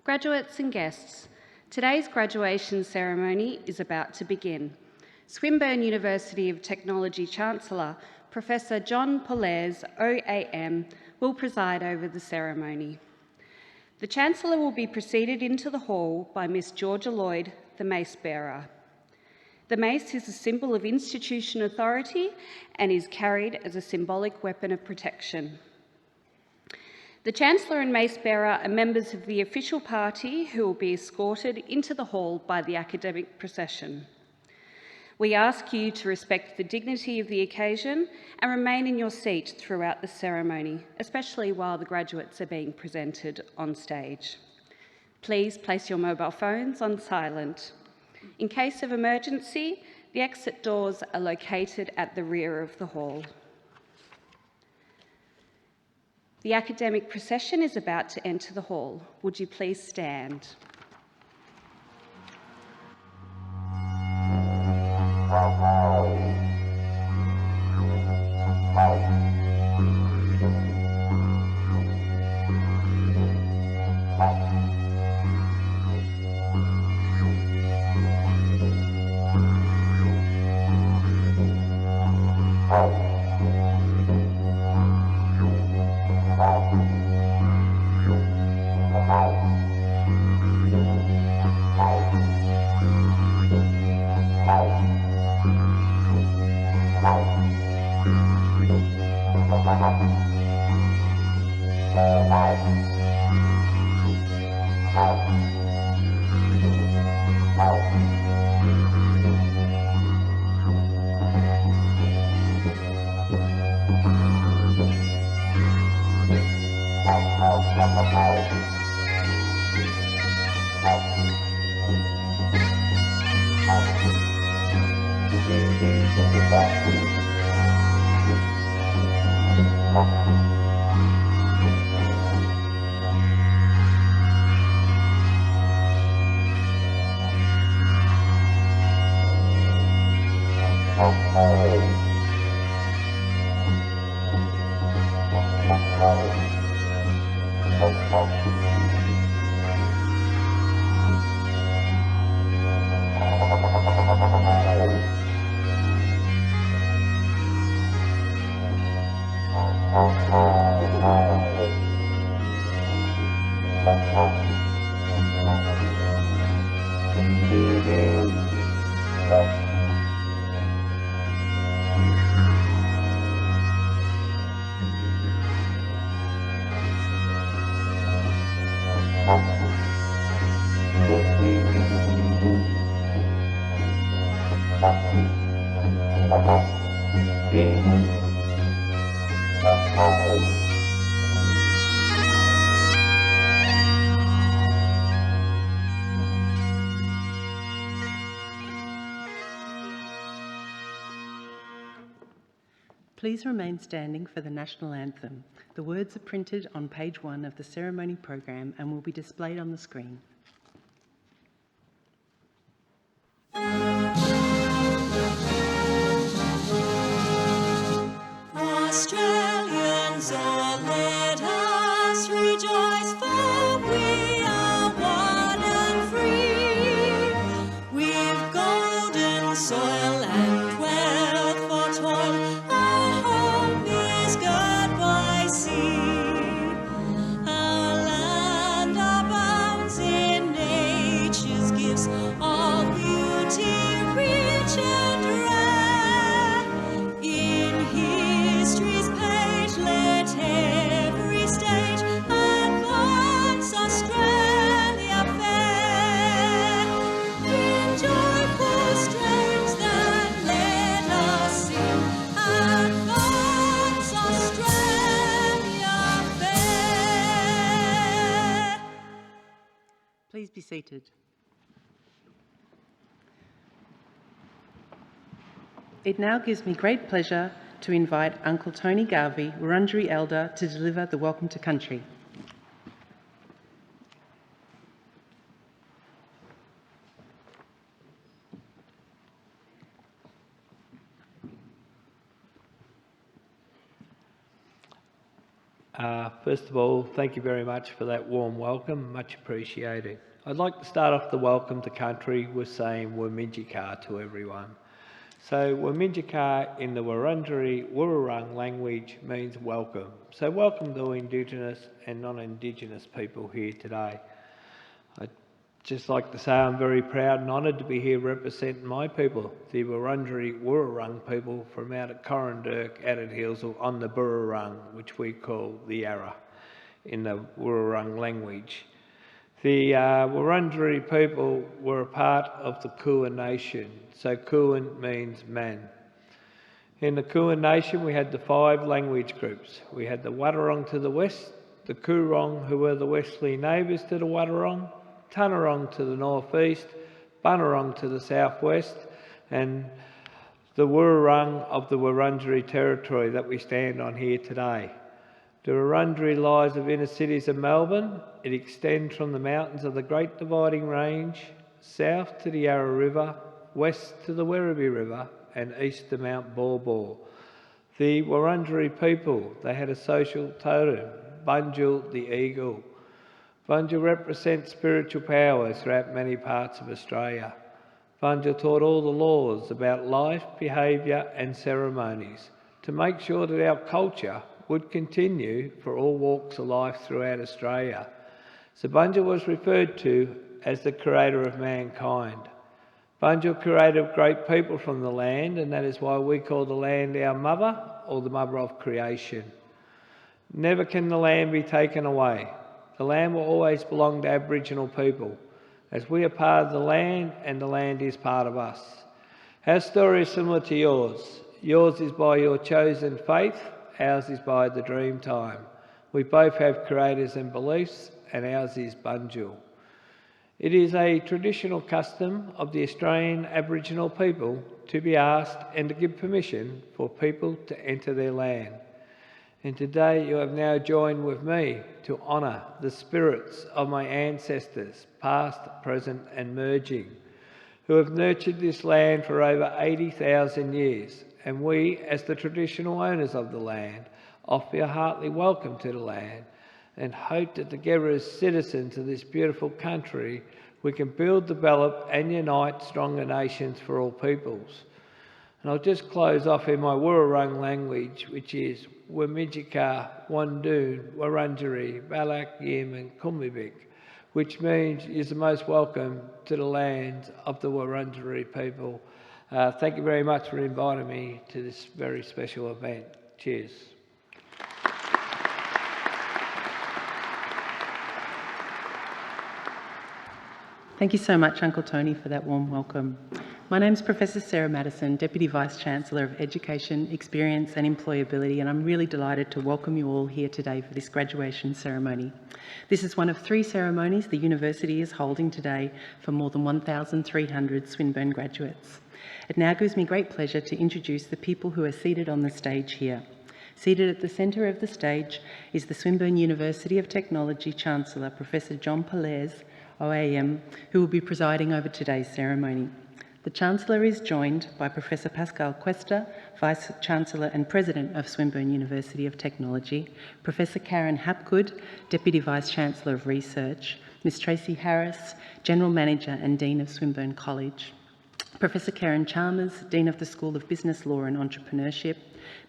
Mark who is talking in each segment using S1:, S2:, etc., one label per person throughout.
S1: Graduates and guests, today's graduation ceremony is about to begin. Swinburne University of Technology Chancellor, Professor John Pollaers, OAM, will preside over the ceremony. The Chancellor will be preceded into the hall by Miss Georgia Lloyd, the mace bearer. The mace is a symbol of institution authority and is carried as a symbolic weapon of protection. The Chancellor and mace bearer are members of the official party who will be escorted into the hall by the academic procession. We ask you to respect the dignity of the occasion and remain in your seat throughout the ceremony, especially while the graduates are being presented on stage. Please place your mobile phones on silent. In case of emergency, the exit doors are located at the rear of the hall. The academic procession is about to enter the hall. Would you please stand?
S2: Please remain standing for the national anthem. The words are printed on page 1 of the ceremony program and will be displayed on the screen.
S3: Australians, oh, let us rejoice, for we are one and free. We've golden soil and wealth for toil. Our home is girt by sea. Our land abounds in nature's gifts, all beauty rich and rare. In history's page, let every stage advance Australia fair. In joyful strains that let us sing, advance Australia fair.
S2: Please be seated. It now gives me great pleasure to invite Uncle Tony Garvey, Wurundjeri Elder, to deliver the Welcome to Country.
S4: First of all, thank you very much for that warm welcome, much appreciated. I'd like to start off the welcome to country with saying Wurminjika to everyone. So Wurminjika in the Wurundjeri Wurrung language means welcome. So welcome to Indigenous and non-Indigenous people here today. I'd just like to say I'm very proud and honoured to be here representing my people, the Wurundjeri Wurrung people from out at Corranderk, out at Hillsville on the Burrarung, which we call the Yarra in the Wurrung language. The Wurundjeri people were a part of the Kulin Nation. So Kulin means man. In the Kulin Nation we had the 5 language groups. We had the Wadawurrung to the west, the Coorong who were the westerly neighbours to the Wadawurrung, Tanarong to the northeast, Bunurong to the southwest, and the Wurrung of the Wurundjeri territory that we stand on here today. The Wurundjeri lies of inner cities of Melbourne. It extends from the mountains of the Great Dividing Range, south to the Yarra River, west to the Werribee River, and east to Mount Baw Baw. The Wurundjeri people, they had a social totem, Bunjil the eagle. Bunjil represents spiritual powers throughout many parts of Australia. Bunjil taught all the laws about life, behaviour and ceremonies to make sure that our culture would continue for all walks of life throughout Australia. So Bunjil was referred to as the creator of mankind. Bunjil created great people from the land, and that is why we call the land our mother, or the mother of creation. Never can the land be taken away. The land will always belong to Aboriginal people, as we are part of the land and the land is part of us. Our story is similar to yours. Yours is by your chosen faith, ours is by the dream time. We both have creators and beliefs, and ours is Bunjil. It is a traditional custom of the Australian Aboriginal people to be asked and to give permission for people to enter their land. And today you have now joined with me to honour the spirits of my ancestors, past, present and merging, who have nurtured this land for over 80,000 years. And we, as the traditional owners of the land, offer a heartily welcome to the land and hope that together as citizens of this beautiful country, we can build, develop and unite stronger nations for all peoples. And I'll just close off in my Wurrung language, which is Wurminjika, Wandoon, Wurundjeri, Balak, Yim and Kumibik, which means is the most welcome to the lands of the Wurundjeri people. Thank you very much for inviting me to this very special event. Cheers.
S2: Thank you so much, Uncle Tony, for that warm welcome. My name's Professor Sarah Madison, Deputy Vice-Chancellor of Education, Experience and Employability, and I'm really delighted to welcome you all here today for this graduation ceremony. This is one of 3 ceremonies the University is holding today for more than 1,300 Swinburne graduates. It now gives me great pleasure to introduce the people who are seated on the stage here. Seated at the centre of the stage is the Swinburne University of Technology Chancellor, Professor John Pollaers, OAM, who will be presiding over today's ceremony. The Chancellor is joined by Professor Pascal Cuesta, Vice-Chancellor and President of Swinburne University of Technology, Professor Karen Hapgood, Deputy Vice-Chancellor of Research, Ms Tracy Harris, General Manager and Dean of Swinburne College, Professor Karen Chalmers, Dean of the School of Business Law and Entrepreneurship,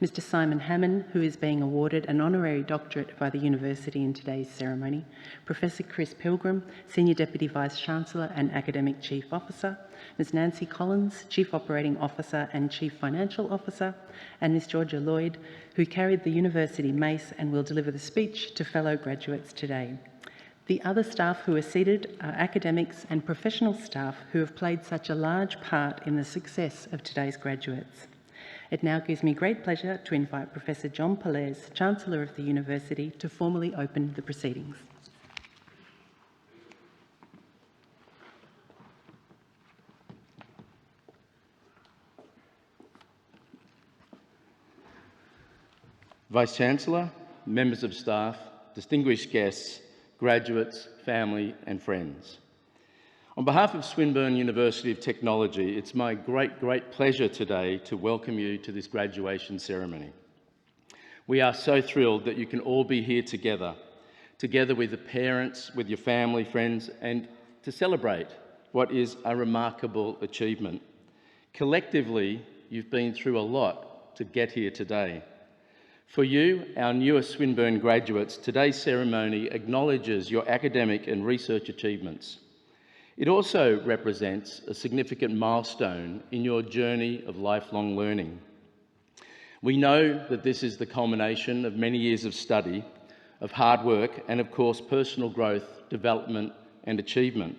S2: Mr Simon Hammond, who is being awarded an honorary doctorate by the University in today's ceremony, Professor Chris Pilgrim, Senior Deputy Vice-Chancellor and Academic Chief Officer, Ms Nancy Collins, Chief Operating Officer and Chief Financial Officer, and Ms Georgia Lloyd, who carried the University mace and will deliver the speech to fellow graduates today. The other staff who are seated are academics and professional staff who have played such a large part in the success of today's graduates. It now gives me great pleasure to invite Professor John Pollaers, Chancellor of the University, to formally open the proceedings.
S5: Vice-Chancellor, members of staff, distinguished guests, graduates, family and friends. On behalf of Swinburne University of Technology, it's my great pleasure today to welcome you to this graduation ceremony. We are so thrilled that you can all be here together with the parents, with your family, friends, and to celebrate what is a remarkable achievement. Collectively, you've been through a lot to get here today. For you, our newest Swinburne graduates, today's ceremony acknowledges your academic and research achievements. It also represents a significant milestone in your journey of lifelong learning. We know that this is the culmination of many years of study, of hard work, and of course, personal growth, development, and achievement.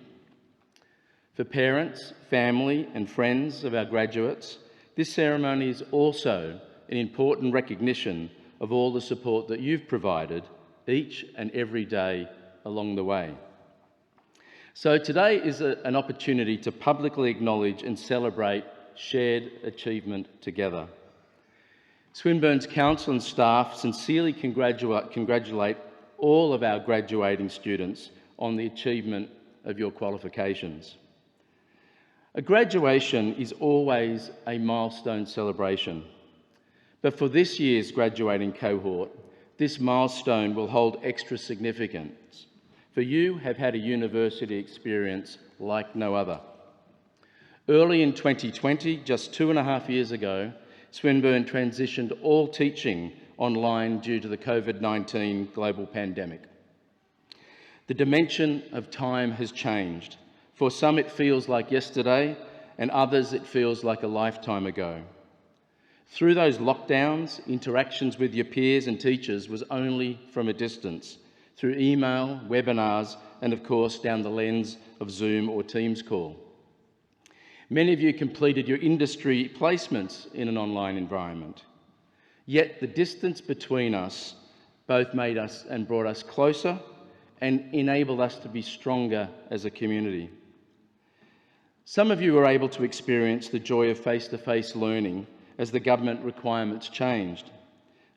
S5: For parents, family, and friends of our graduates, this ceremony is also an important recognition of all the support that you've provided each and every day along the way. So today is an opportunity to publicly acknowledge and celebrate shared achievement together. Swinburne's council and staff sincerely congratulate all of our graduating students on the achievement of your qualifications. A graduation is always a milestone celebration, but for this year's graduating cohort, this milestone will hold extra significance, for you have had a university experience like no other. Early in 2020, just 2.5 years ago, Swinburne transitioned all teaching online due to the COVID-19 global pandemic. The dimension of time has changed. For some it feels like yesterday, and others it feels like a lifetime ago. Through those lockdowns, interactions with your peers and teachers was only from a distance, through email, webinars, and of course down the lens of Zoom or Teams call. Many of you completed your industry placements in an online environment. Yet the distance between us both made us and brought us closer and enabled us to be stronger as a community. Some of you were able to experience the joy of face-to-face learning as the government requirements changed.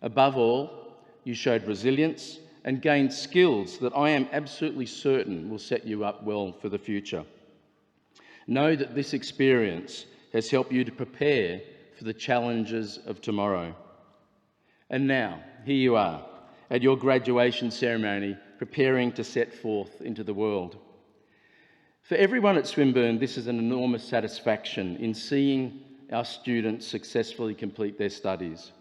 S5: Above all, you showed resilience and gained skills that I am absolutely certain will set you up well for the future. Know that this experience has helped you to prepare for the challenges of tomorrow. And now, here you are, at your graduation ceremony, preparing to set forth into the world. For everyone at Swinburne, this is an enormous satisfaction in seeing our students successfully complete their studies.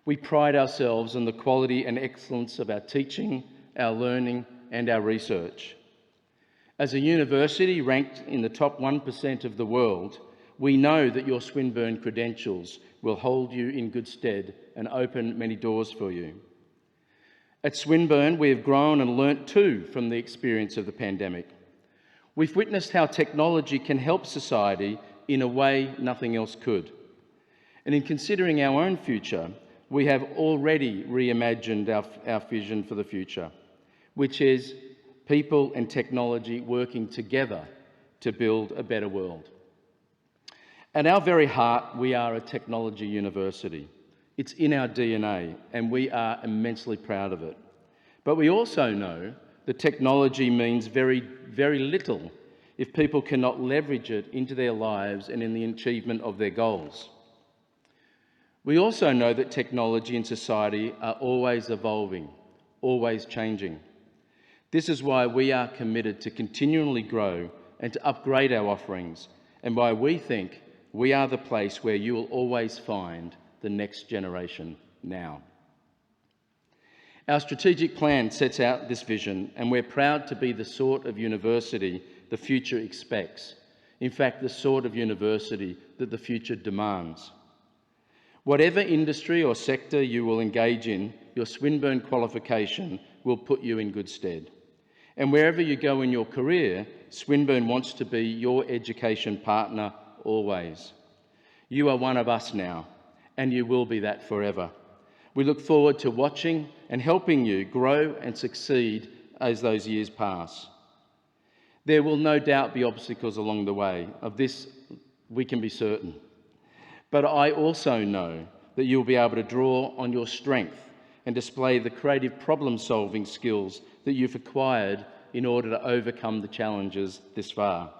S5: We pride ourselves on the quality and excellence of our teaching, our learning, and our research. As a university ranked in the top 1% of the world, we know that your Swinburne credentials will hold you in good stead and open many doors for you. At Swinburne, we have grown and learnt too from the experience of the pandemic. We've witnessed how technology can help society in a way nothing else could. And in considering our own future, we have already reimagined our vision for the future, which is people and technology working together to build a better world. At our very heart, we are a technology university. It's in our DNA, and we are immensely proud of it. But we also know that technology means very, very little if people cannot leverage it into their lives and in the achievement of their goals. We also know that technology and society are always evolving, always changing. This is why we are committed to continually grow and to upgrade our offerings, and why we think we are the place where you will always find the next generation now. Our strategic plan sets out this vision, and we're proud to be the sort of university the future expects. In fact, the sort of university that the future demands. Whatever industry or sector you will engage in, your Swinburne qualification will put you in good stead. And wherever you go in your career, Swinburne wants to be your education partner always. You are one of us now, and you will be that forever. We look forward to watching and helping you grow and succeed as those years pass. There will no doubt be obstacles along the way. Of this, we can be certain. But I also know that you'll be able to draw on your strength and display the creative problem-solving skills that you've acquired in order to overcome the challenges this far.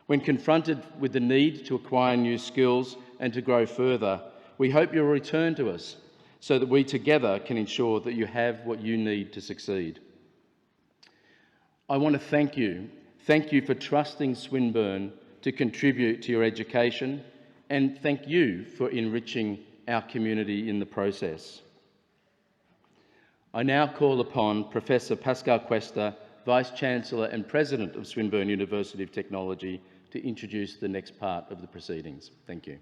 S5: When confronted with the need to acquire new skills and to grow further, we hope you'll return to us so that we together can ensure that you have what you need to succeed. I want to thank you. Thank you for trusting Swinburne to contribute to your education, and thank you for enriching our community in the process. I now call upon Professor Pascal Cuesta, Vice-Chancellor and President of Swinburne University of Technology, to introduce the next part of the proceedings. Thank you.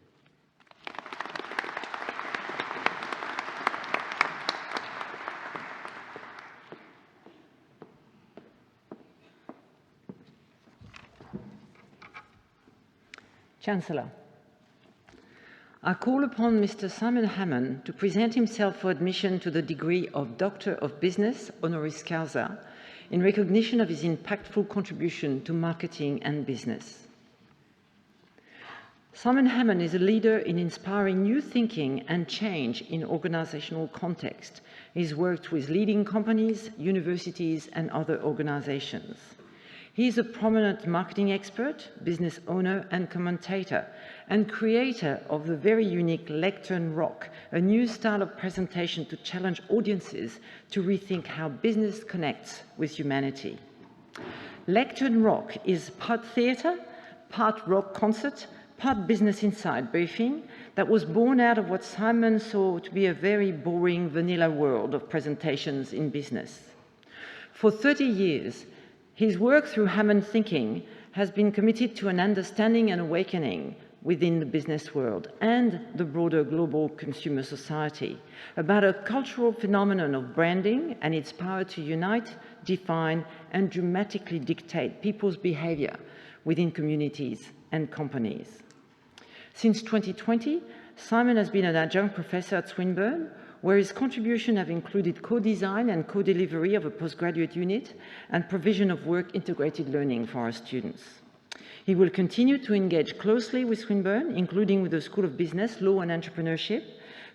S6: Chancellor, I call upon Mr. Simon Hammond to present himself for admission to the degree of Doctor of Business honoris causa in recognition of his impactful contribution to marketing and business. Simon Hammond is a leader in inspiring new thinking and change in organizational context. He's worked with leading companies, universities, and other organizations. He is a prominent marketing expert, business owner, and commentator, and creator of the very unique Lectern Rock, a new style of presentation to challenge audiences to rethink how business connects with humanity. Lectern Rock is part theatre, part rock concert, part business inside briefing that was born out of what Simon saw to be a very boring vanilla world of presentations in business. For 30 years, his work through Hammond thinking has been committed to an understanding and awakening within the business world and the broader global consumer society about a cultural phenomenon of branding and its power to unite, define, and dramatically dictate people's behavior within communities and companies. Since 2020, Simon has been an adjunct professor at Swinburne, where his contributions have included co-design and co-delivery of a postgraduate unit and provision of work-integrated learning for our students. He will continue to engage closely with Swinburne, including with the School of Business, Law and Entrepreneurship,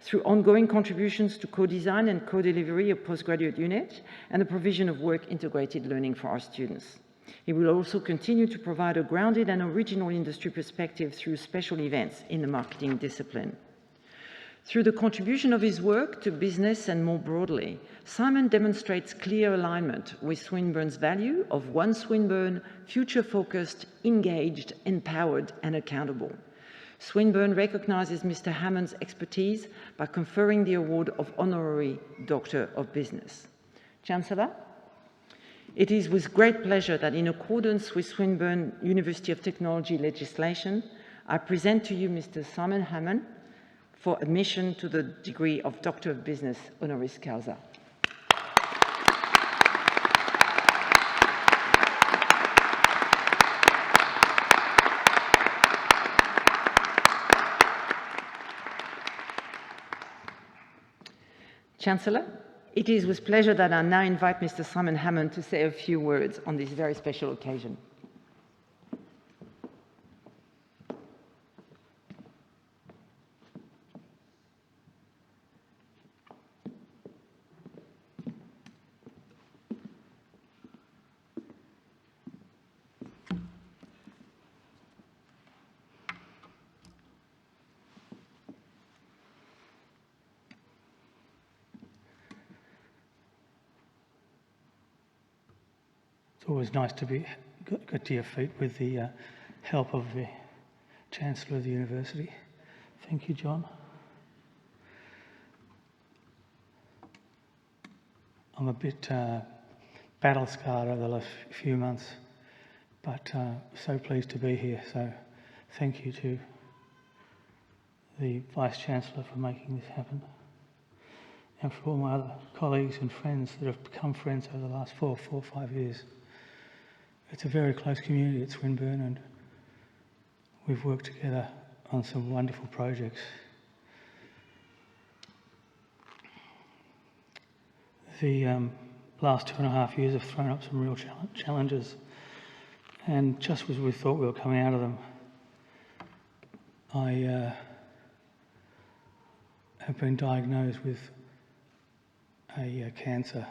S6: through ongoing contributions to co-design and co-delivery of postgraduate unit and the provision of work-integrated learning for our students. He will also continue to provide a grounded and original industry perspective through special events in the marketing discipline. Through the contribution of his work to business and more broadly, Simon demonstrates clear alignment with Swinburne's value of one Swinburne, future-focused, engaged, empowered, and accountable. Swinburne recognizes Mr. Hammond's expertise by conferring the award of Honorary Doctor of Business. Chancellor, it is with great pleasure that in accordance with Swinburne University of Technology legislation, I present to you Mr. Simon Hammond for admission to the degree of Doctor of Business honoris causa. Chancellor, it is with pleasure that I now invite Mr. Simon Hammond to say a few words on this very special occasion.
S7: It's always nice to be get to your feet with the help of the Chancellor of the University. Thank you, John. I'm a bit battle-scarred over the last few months, but so pleased to be here. So thank you to the Vice-Chancellor for making this happen, and for all my other colleagues and friends that have become friends over the last 4 or 5 years. It's a very close community at Swinburne, and we've worked together on some wonderful projects. The last 2.5 years have thrown up some real challenges, and just as we thought we were coming out of them, I have been diagnosed with a cancer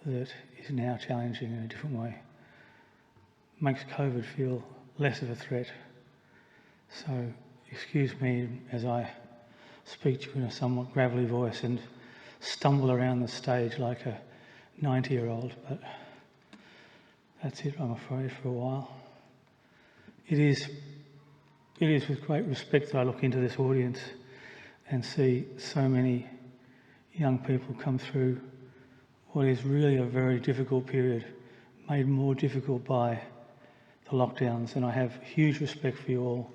S7: that is now challenging in a different way. Makes COVID feel less of a threat. So excuse me as I speak to you in a somewhat gravelly voice, and stumble around the stage like a 90-year-old, but that's it, I'm afraid, for a while. It is with great respect that I look into this audience and see so many young people come through what is really a very difficult period, made more difficult by the lockdowns, and I have huge respect for you all.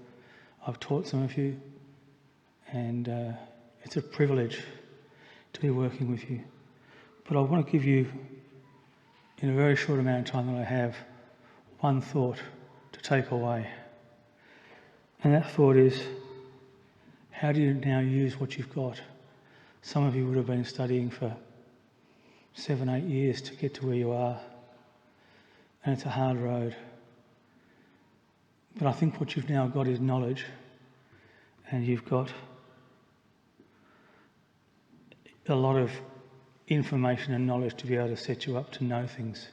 S7: I've taught some of you, and it's a privilege to be working with you. But I want to give you, in a very short amount of time that I have, one thought to take away. And that thought is, how do you now use what you've got? Some of you would have been studying for 7, 8 years to get to where you are, and it's a hard road. But I think what you've now got is knowledge, and you've got a lot of information and knowledge to be able to set you up to know things.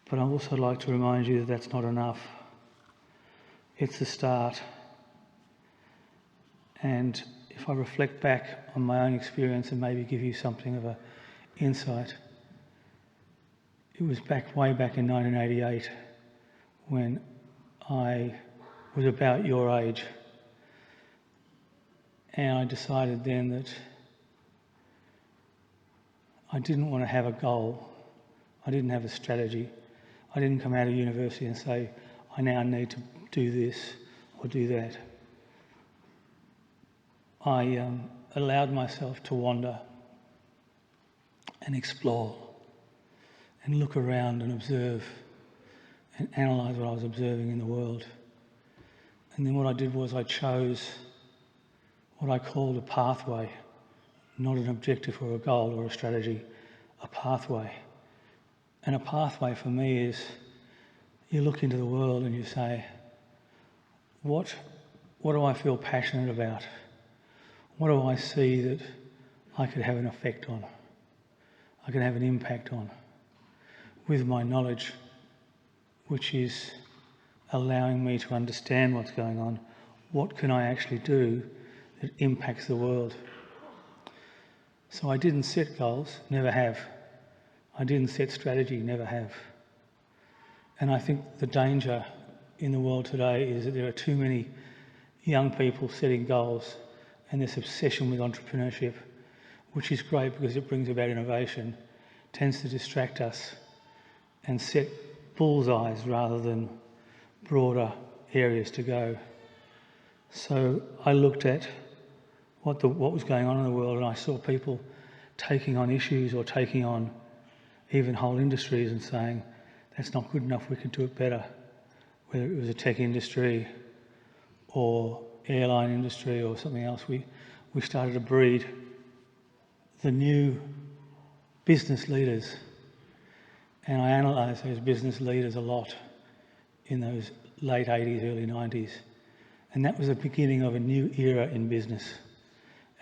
S7: But I'd also like to remind you that that's not enough. It's the start. And if I reflect back on my own experience and maybe give you something of an insight, it was way back in 1988 when I was about your age, and I decided then that I didn't want to have a goal. I didn't have a strategy. I didn't come out of university and say, I now need to do this or do that. I allowed myself to wander and explore and look around and observe and analyse what I was observing in the world. And then what I did was I chose what I called a pathway, not an objective or a goal or a strategy, a pathway. And a pathway for me is, you look into the world and you say, what do I feel passionate about? What do I see that I could have an effect on? I can have an impact on with my knowledge, which is allowing me to understand what's going on. What can I actually do that impacts the world? So I didn't set goals, never have. I didn't set strategy, never have. And I think the danger in the world today is that there are too many young people setting goals and this obsession with entrepreneurship, which is great because it brings about innovation, tends to distract us and set bullseyes rather than broader areas to go. So I looked at what was going on in the world, and I saw people taking on issues or taking on even whole industries and saying, that's not good enough, we could do it better. Whether it was a tech industry or airline industry or something else, we started to breed the new business leaders. And I analysed those business leaders a lot in those late 80s, early 90s. And that was the beginning of a new era in business.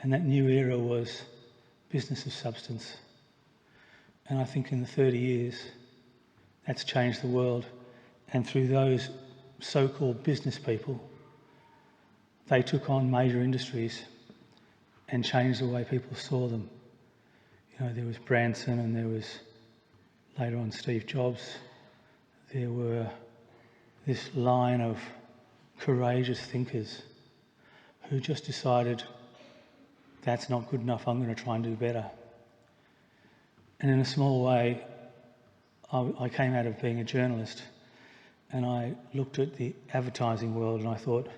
S7: And that new era was business of substance. And I think in the 30 years, that's changed the world. And through those so-called business people, they took on major industries and changed the way people saw them. You know, there was Branson and there was later on Steve Jobs. There were this line of courageous thinkers who just decided, that's not good enough, I'm going to try and do better. And in a small way, I came out of being a journalist and I looked at the advertising world and I thought,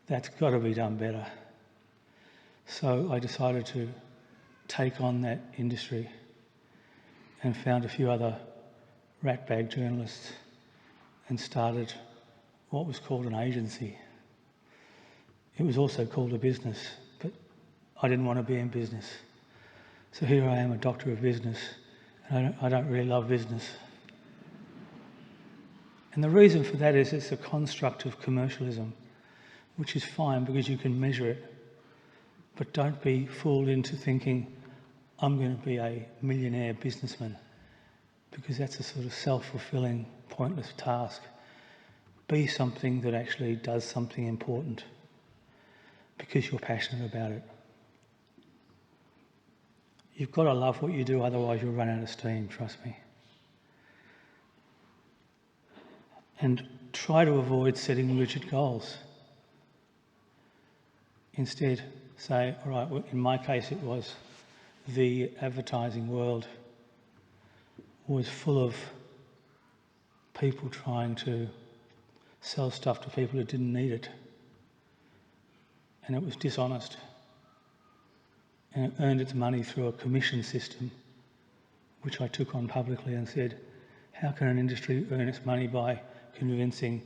S7: that's got to be done better. So I decided to take on that industry and found a few other ratbag journalists and started what was called an agency. It was also called a business, but I didn't want to be in business. So here I am, a doctor of business, and I don't really love business. And the reason for that is it's a construct of commercialism, which is fine because you can measure it. But don't be fooled into thinking, I'm going to be a millionaire businessman, because that's a sort of self-fulfilling, pointless task. Be something that actually does something important because you're passionate about it. You've got to love what you do, otherwise you'll run out of steam, trust me. And try to avoid setting rigid goals. Instead, say, all right, well, in my case it was the advertising world was full of people trying to sell stuff to people who didn't need it. And it was dishonest. And it earned its money through a commission system, which I took on publicly and said, how can an industry earn its money by convincing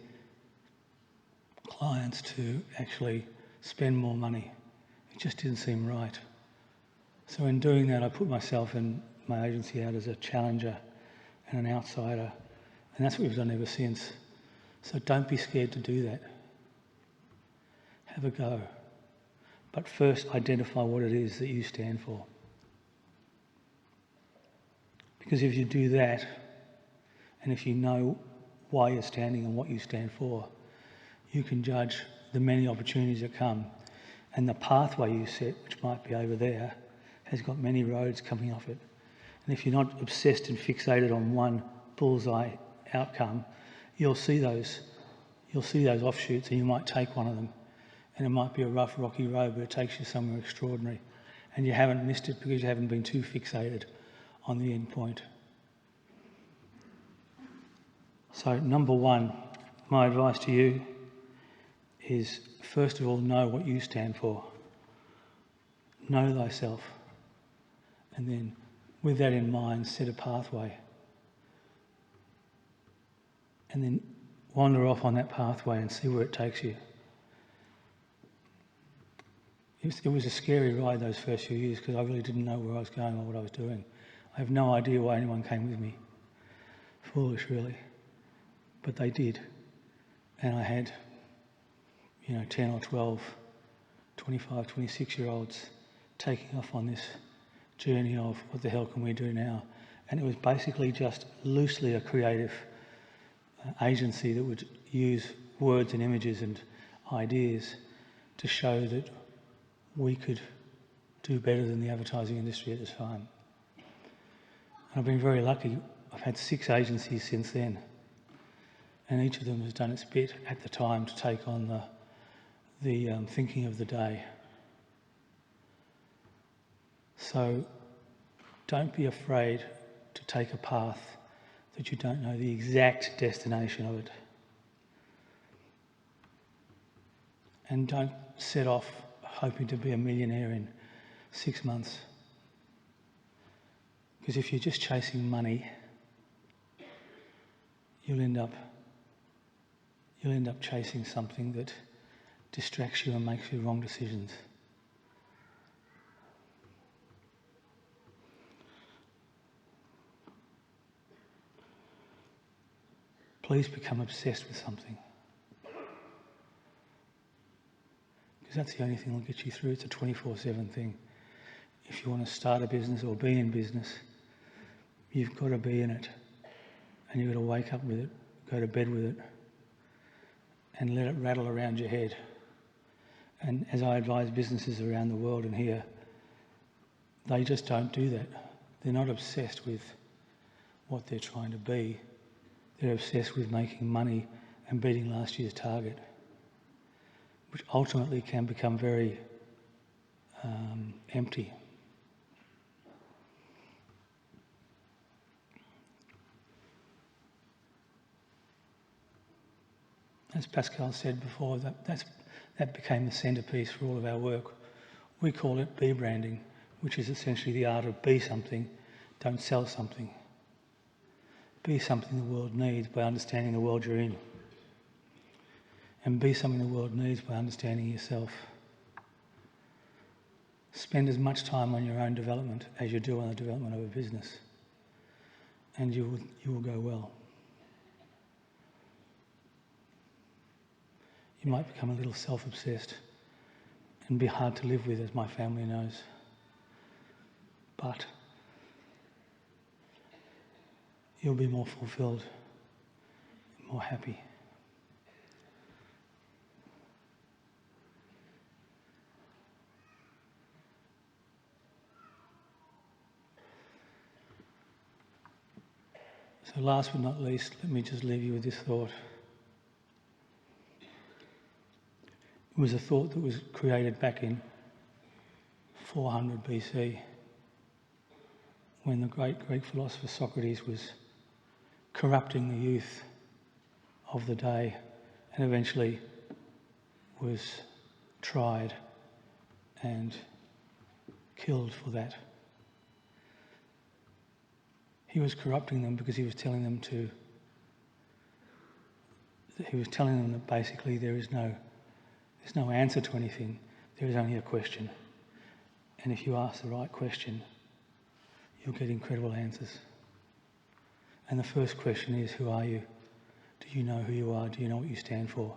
S7: clients to actually spend more money? It just didn't seem right. So in doing that, I put myself and my agency out as a challenger and an outsider, and that's what we've done ever since. So don't be scared to do that. Have a go. But first identify what it is that you stand for. Because if you do that, and if you know why you're standing and what you stand for, you can judge the many opportunities that come. And the pathway you set, which might be over there, has got many roads coming off it. And if you're not obsessed and fixated on one bullseye outcome, you'll see those offshoots, and you might take one of them. And it might be a rough, rocky road, but it takes you somewhere extraordinary. And you haven't missed it because you haven't been too fixated on the end point. So, number one, my advice to you is, first of all, know what you stand for. Know thyself. And then, with that in mind, set a pathway. And then wander off on that pathway and see where it takes you. It was a scary ride those first few years because I really didn't know where I was going or what I was doing. I have no idea why anyone came with me. Foolish, really. But they did. And I had, 10 or 12, 25, 26-year-olds taking off on this journey of what the hell can we do now? And it was basically just loosely a creative agency that would use words and images and ideas to show that we could do better than the advertising industry at the time. And I've been very lucky. I've had 6 agencies since then, and each of them has done its bit at the time to take on the thinking of the day. So don't be afraid to take a path that you don't know the exact destination of it. And don't set off hoping to be a millionaire in 6 months. Because if you're just chasing money, you'll end up chasing something that distracts you and makes you wrong decisions. Please become obsessed with something. Because that's the only thing that'll get you through. It's a 24/7 thing. If you want to start a business or be in business, you've got to be in it. And you've got to wake up with it, go to bed with it, and let it rattle around your head. And as I advise businesses around the world and here, they just don't do that. They're not obsessed with what they're trying to be. They're obsessed with making money and beating last year's target, which ultimately can become very empty. As Pascal said before, that became the centrepiece for all of our work. We call it be branding, which is essentially the art of be something, don't sell something. Be something the world needs by understanding the world you're in. And be something the world needs by understanding yourself. Spend as much time on your own development as you do on the development of a business, and you will go well. You might become a little self-obsessed and be hard to live with, as my family knows. But you'll be more fulfilled, more happy. So last but not least, let me just leave you with this thought. It was a thought that was created back in 400 BC, when the great Greek philosopher Socrates was corrupting the youth of the day and eventually was tried and killed for that. He was corrupting them because he was telling them that basically there's no answer to anything, there is only a question. And if you ask the right question, you'll get incredible answers. And the first question is, who are you? Do you know who you are? Do you know what you stand for?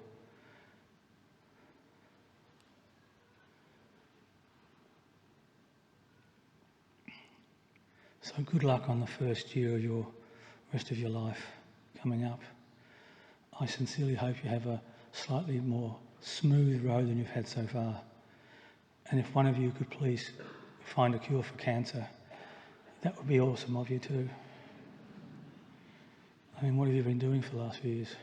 S7: So good luck on the first year of your rest of your life coming up. I sincerely hope you have a slightly more smooth road than you've had so far. And if one of you could please find a cure for cancer, that would be awesome of you too. I mean, what have you been doing for the last few years?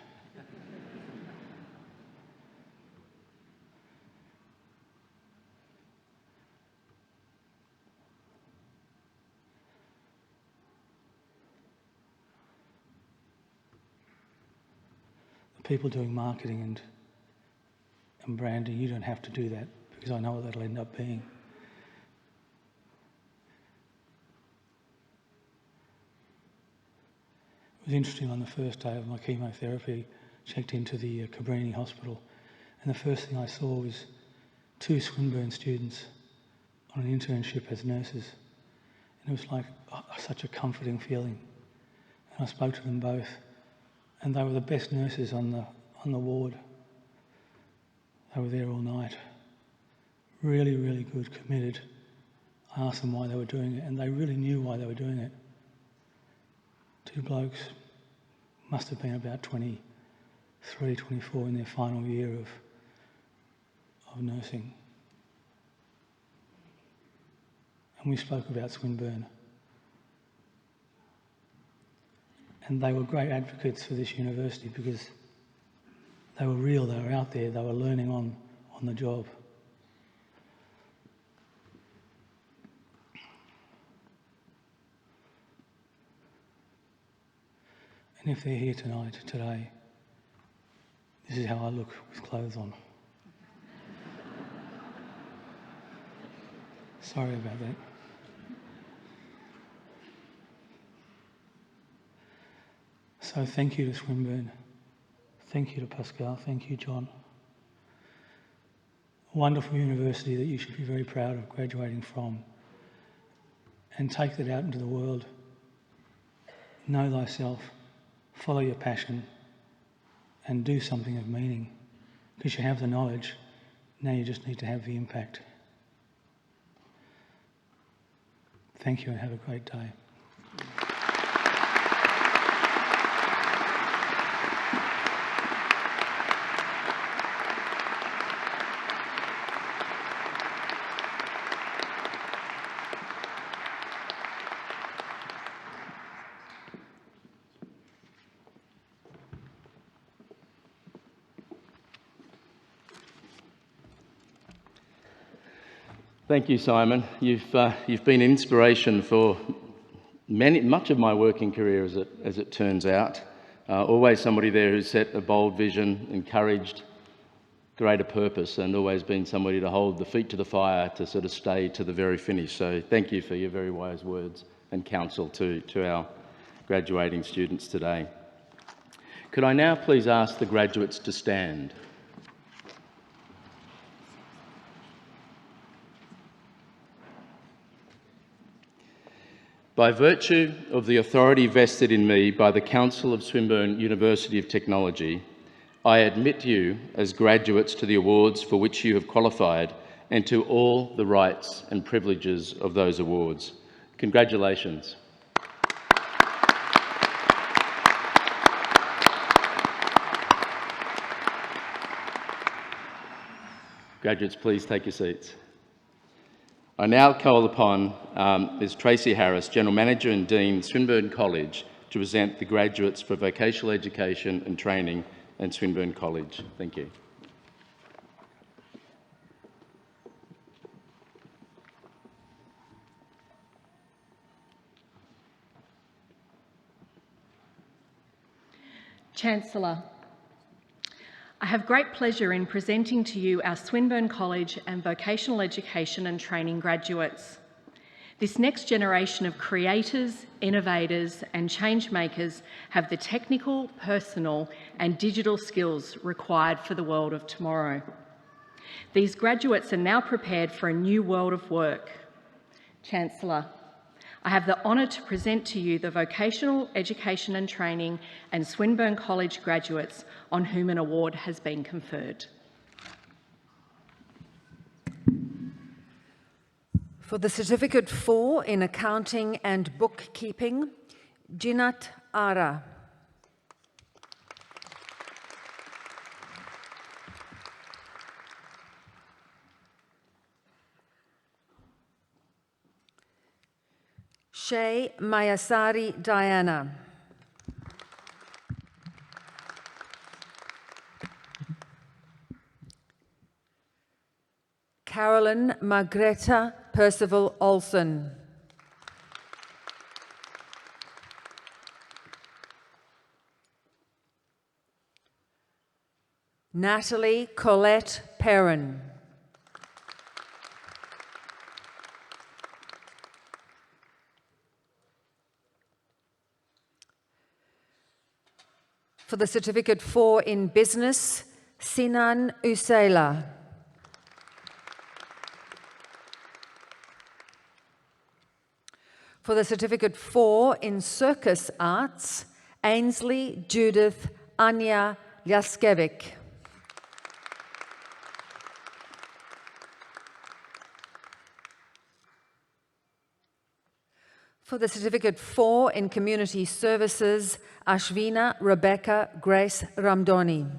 S7: The people doing marketing and branding, you don't have to do that, because I know what that'll end up being. It was interesting, on the first day of my chemotherapy, checked into the Cabrini Hospital, and the first thing I saw was 2 Swinburne students on an internship as nurses. And it was like such a comforting feeling. And I spoke to them both, and they were the best nurses on the ward. They were there all night. Really, really good, committed. I asked them why they were doing it, and they really knew why they were doing it. 2 blokes, must have been about 23, 24 in their final year of nursing. And we spoke about Swinburne. And they were great advocates for this university because they were real, they were out there, they were learning on the job. And if they're here today, this is how I look with clothes on. Sorry about that. So thank you to Swinburne. Thank you to Pascal. Thank you, John. A wonderful university that you should be very proud of graduating from. And take that out into the world. Know thyself. Follow your passion and do something of meaning, because you have the knowledge, now you just need to have the impact. Thank you and have a great day.
S5: Thank you, Simon. You've been an inspiration for much of my working career, as it turns out. Always somebody there who's set a bold vision, encouraged greater purpose, and always been somebody to hold the feet to the fire to sort of stay to the very finish. So thank you for your very wise words and counsel to our graduating students today. Could I now please ask the graduates to stand? By virtue of the authority vested in me by the Council of Swinburne University of Technology, I admit you as graduates to the awards for which you have qualified and to all the rights and privileges of those awards. Congratulations. Graduates, please take your seats. I now call upon Ms. Tracy Harris, General Manager and Dean, Swinburne College, to present the graduates for Vocational Education and Training and Swinburne College. Thank you.
S8: Chancellor, I have great pleasure in presenting to you our Swinburne College and Vocational Education and Training graduates. This next generation of creators, innovators and change makers have the technical, personal and digital skills required for the world of tomorrow. These graduates are now prepared for a new world of work. Chancellor, I have the honour to present to you the Vocational Education and Training and Swinburne College graduates on whom an award has been conferred.
S9: For the Certificate 4 in Accounting and Bookkeeping, Jinat Ara. Shay Mayasari Diana. Carolyn Margreta Percival Olsen. Natalie Colette Perrin. For the Certificate 4 in Business, Sinan Usela. For the Certificate 4 in Circus Arts, Ainsley Judith Anya Ljaskevich. For the Certificate 4 in Community Services, Ashvina Rebecca Grace Ramdoni.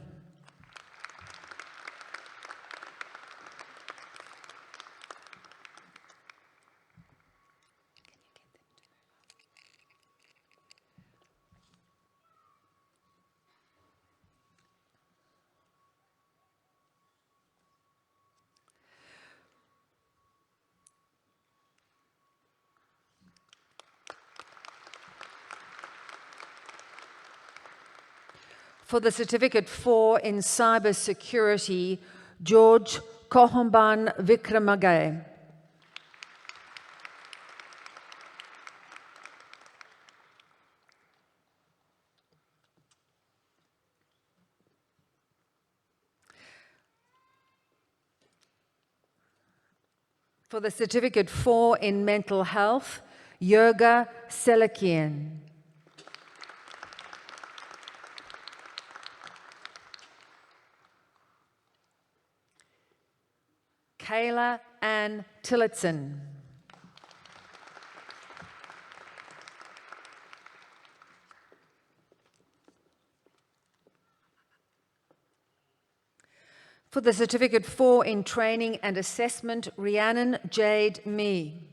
S9: For the Certificate 4 in Cyber Security, George Kohomban Vikramage. For the Certificate 4 in Mental Health, Yurga Selekian. Kayla Ann Tillotson. For the Certificate 4 in Training and Assessment, Rhiannon Jade Mee.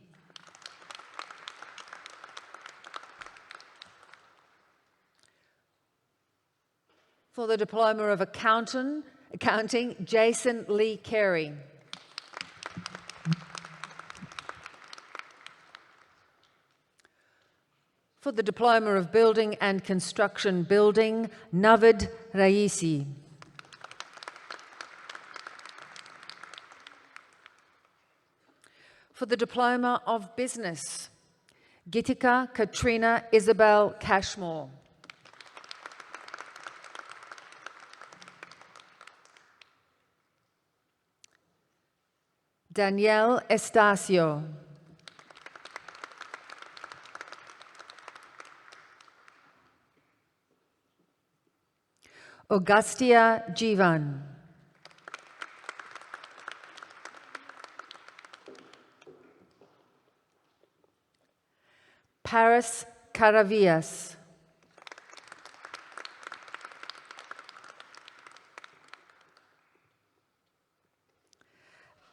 S9: For the Diploma of Accounting, Jason Lee Carey. For the Diploma of Building and Construction Building, Navid Raisi. For the Diploma of Business, Gitika Katrina Isabel Cashmore. Danielle Estacio. Augustia Jivan. Paris Caravillas.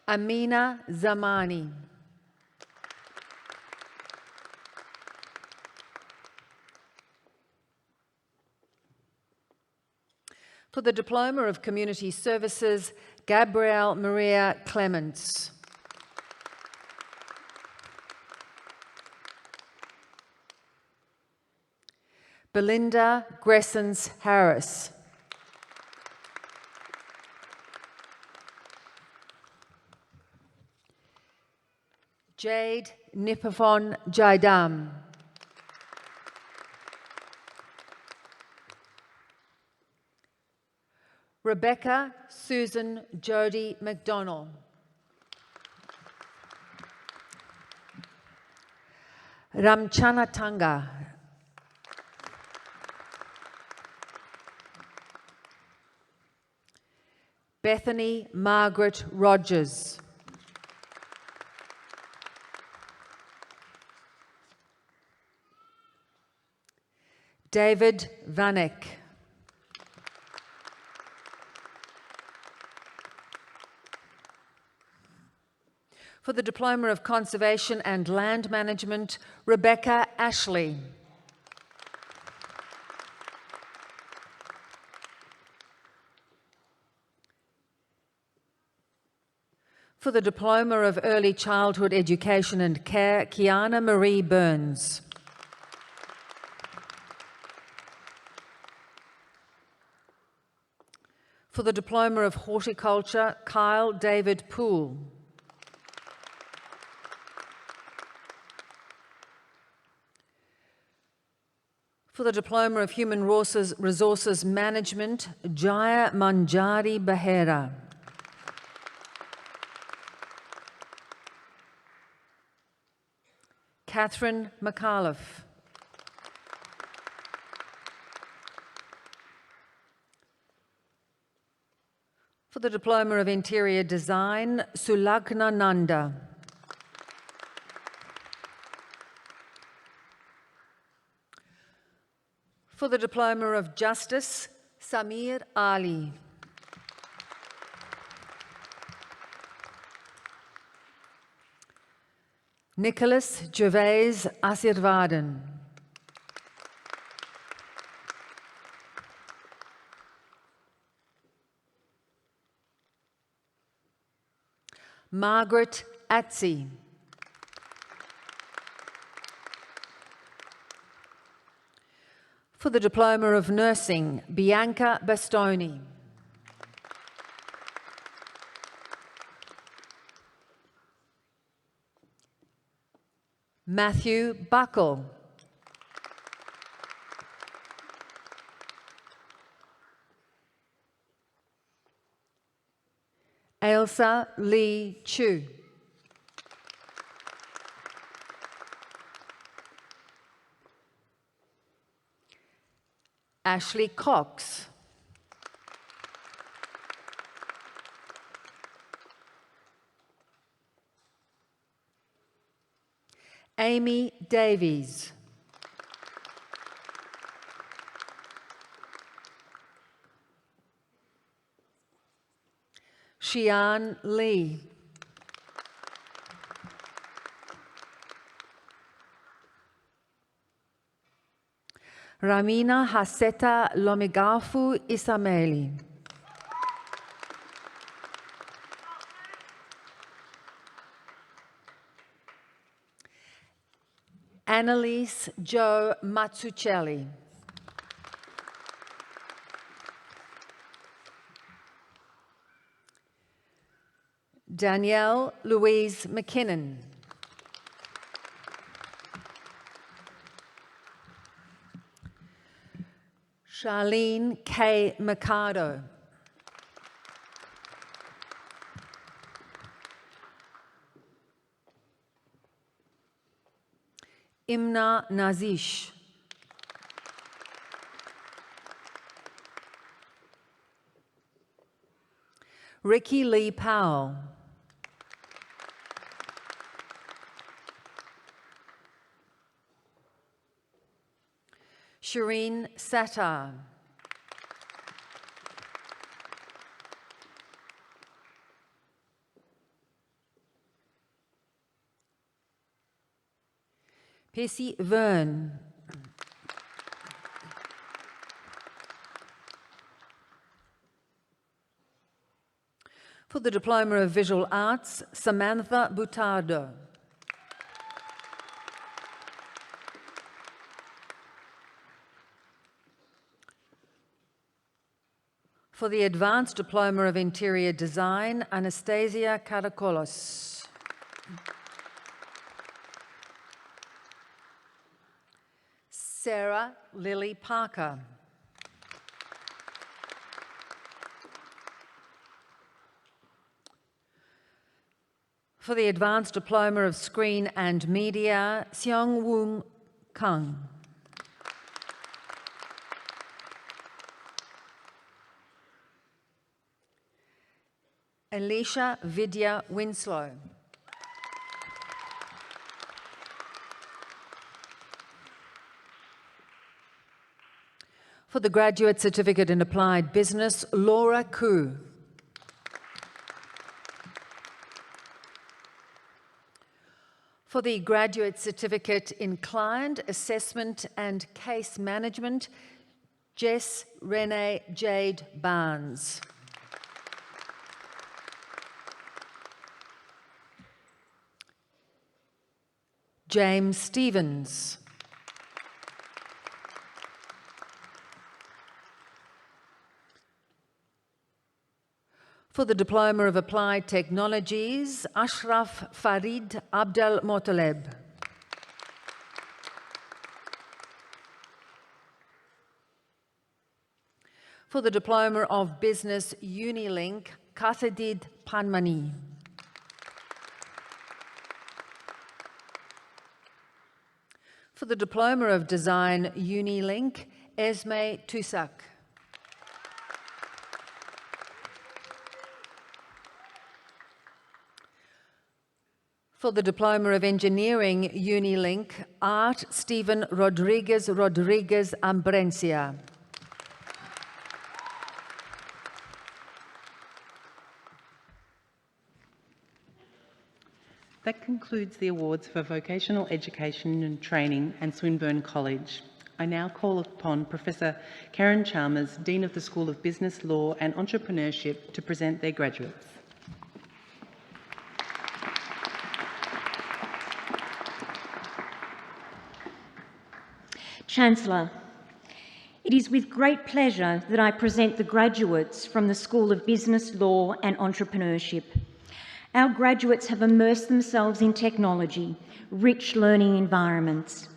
S9: Amina Zamani. For the Diploma of Community Services, Gabrielle Maria Clements. Belinda Gressens Harris. Jade Nipafon Jaidam. Rebecca Susan Jody McDonnell. Ramchanatanga. Bethany Margaret Rogers. David Vanek. For the Diploma of Conservation and Land Management, Rebecca Ashley. For the Diploma of Early Childhood Education and Care, Kiana Marie Burns. For the Diploma of Horticulture, Kyle David Poole. For the Diploma of Human Resources Management, Jaya Manjari Behera. Catherine McAuliffe. For the Diploma of Interior Design, Sulagna Nanda. For the Diploma of Justice, Samir Ali. Nicholas Gervais Asirvaden. Margaret Atzi. For the Diploma of Nursing, Bianca Bastoni. Matthew Buckle. Ailsa Lee Chu. Ashley Cox. Amy Davies. Xian Lee. Ramina Haseta Lomigafu Isameli. Annalise Jo Mazzucchelli. Danielle Louise McKinnon. Charlene K. Mercado. Imna Nazish. Ricky Lee Powell. Shireen Sattar. Pissy Verne. For the Diploma of Visual Arts, Samantha Butardo. For the Advanced Diploma of Interior Design, Anastasia Karakolos. Sarah Lily Parker. For the Advanced Diploma of Screen and Media, Seong Woong Kang. Alicia Vidya Winslow. For the Graduate Certificate in Applied Business, Laura Koo. For the Graduate Certificate in Client Assessment and Case Management, Jess Renee Jade Barnes. James Stevens. For the Diploma of Applied Technologies, Ashraf Farid Abdel Motaleb. For the Diploma of Business Unilink, Kathedid Panmani. For the Diploma of Design Unilink, Esme Tusak. For the Diploma of Engineering Unilink, Art Stephen Rodriguez Ambrencia.
S2: That concludes the awards for Vocational Education and Training and Swinburne College. I now call upon Professor Karen Chalmers, Dean of the School of Business, Law and Entrepreneurship, to present their graduates.
S10: Chancellor, it is with great pleasure that I present the graduates from the School of Business, Law and Entrepreneurship. Our graduates have immersed themselves in technology, rich learning environments.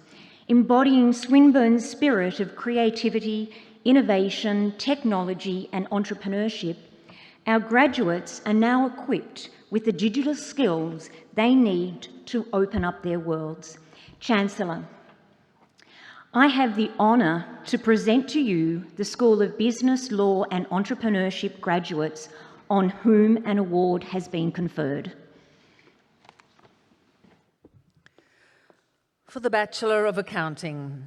S10: Embodying Swinburne's spirit of creativity, innovation, technology and entrepreneurship, our graduates are now equipped with the digital skills they need to open up their worlds. Chancellor, I have the honour to present to you the School of Business, Law and Entrepreneurship graduates on whom an award has been conferred.
S9: For the Bachelor of Accounting,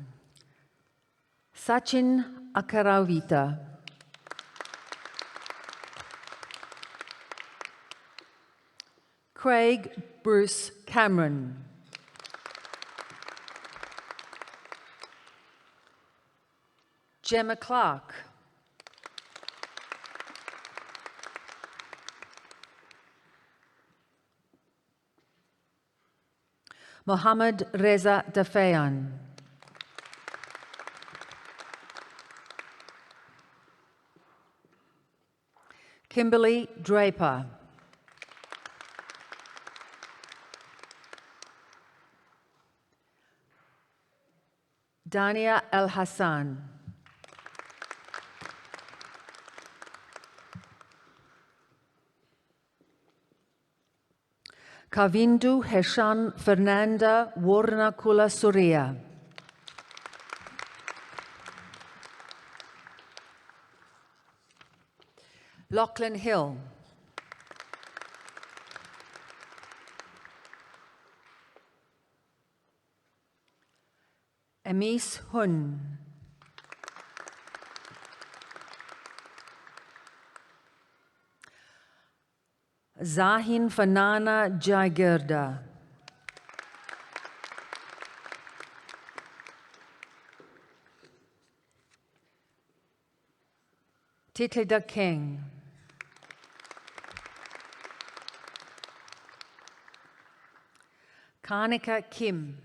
S9: Sachin Akaravita. Craig Bruce Cameron. Gemma Clark. Mohammed Reza Dafayan. Kimberly Draper. Dania El Hassan. Kavindu Heshan Fernanda Warnakula Surya. Lachlan Hill. Amis Hun. Zahin Fanana Jagirda. Titleda King. Kanika Kim.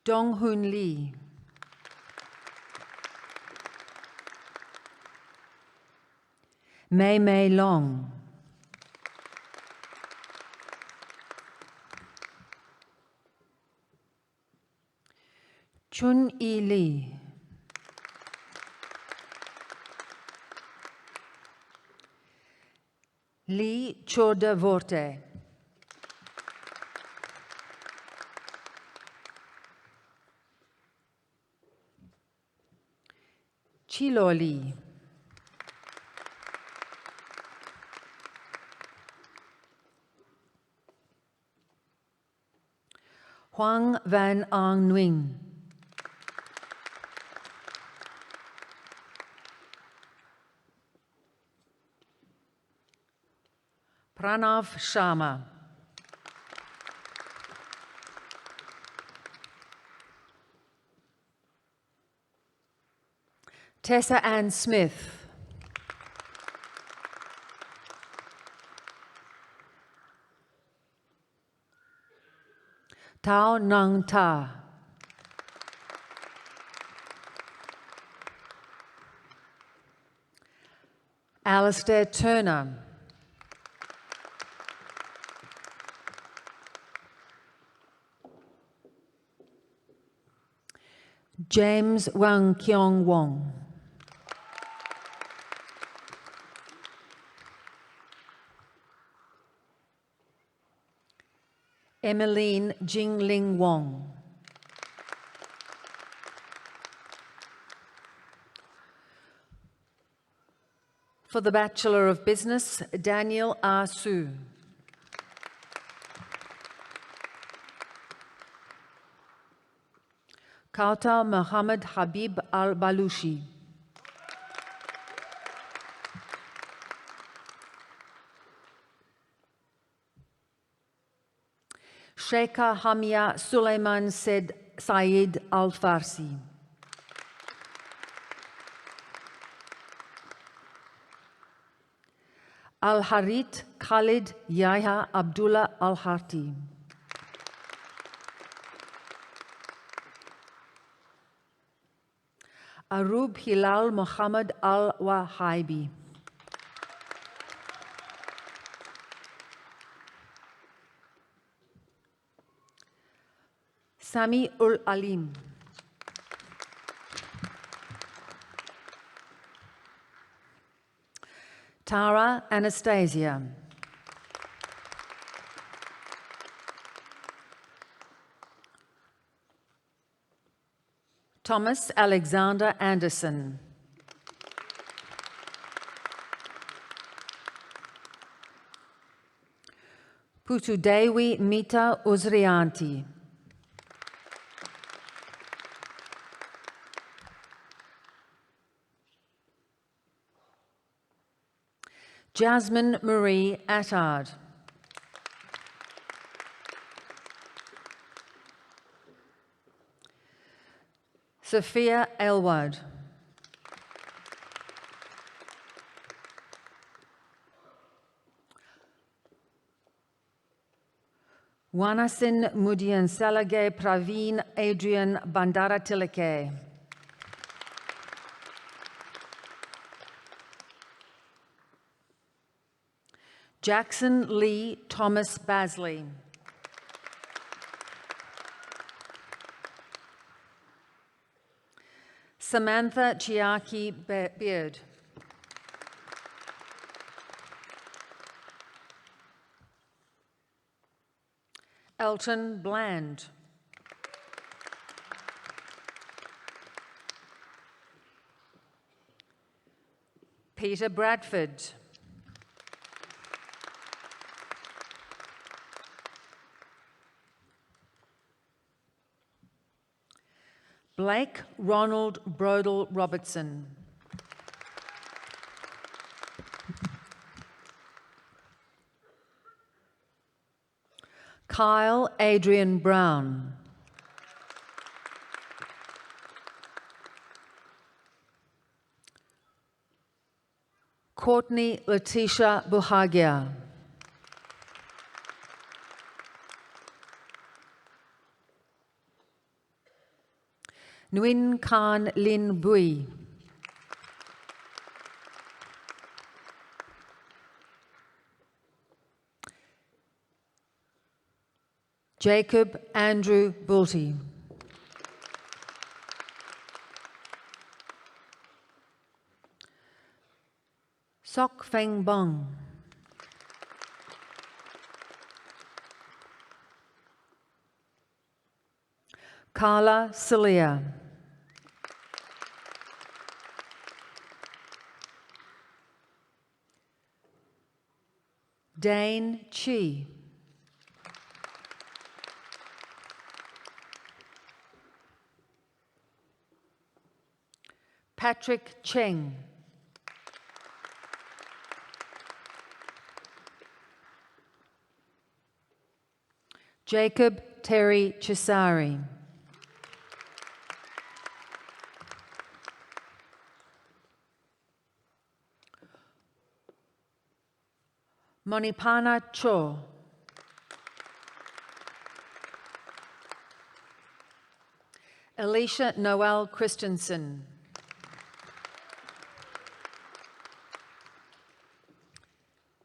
S9: Dong Hoon Lee. Mei Mei Long. Chun Yi Lee. Lee Chodavorte. Chilo Lee. Huang Van Ang Nguyen. Pranav Sharma. Tessa Ann Smith. Tao Nang Ta. Alistair Turner. James Wang Kiong Wong. Emmeline Jingling Wong. For the Bachelor of Business, Daniel R. Su. Kautar Muhammad Habib Al-Balushi. Sheikha Hamia Suleiman Said Al-Farsi. Al-Harit Khalid Yahya Abdullah Al-Harti. Arub Hilal Muhammad Al-Wahibi. Sami Ul Alim. Tara Anastasia. Thomas Alexander Anderson. Putudewi Mita Uzrianti. Jasmine Marie Attard. Sophia Elwad. Wanasin Mudian Salage Praveen Adrian Bandara Tilake. Jackson Lee Thomas Basley. Samantha Chiaki Beard. Elton Bland. Peter Bradford. Blake Ronald Brodel Robertson. Kyle Adrian Brown. Courtney Letitia Buhagia. Nguyen Khan Lin Bui. Jacob Andrew Bulty. Sok Feng Bong. Carla Celia. Dane Chi. Patrick Cheng. Jacob Terry Chisari. Monipana Cho. Alicia Noel Christensen.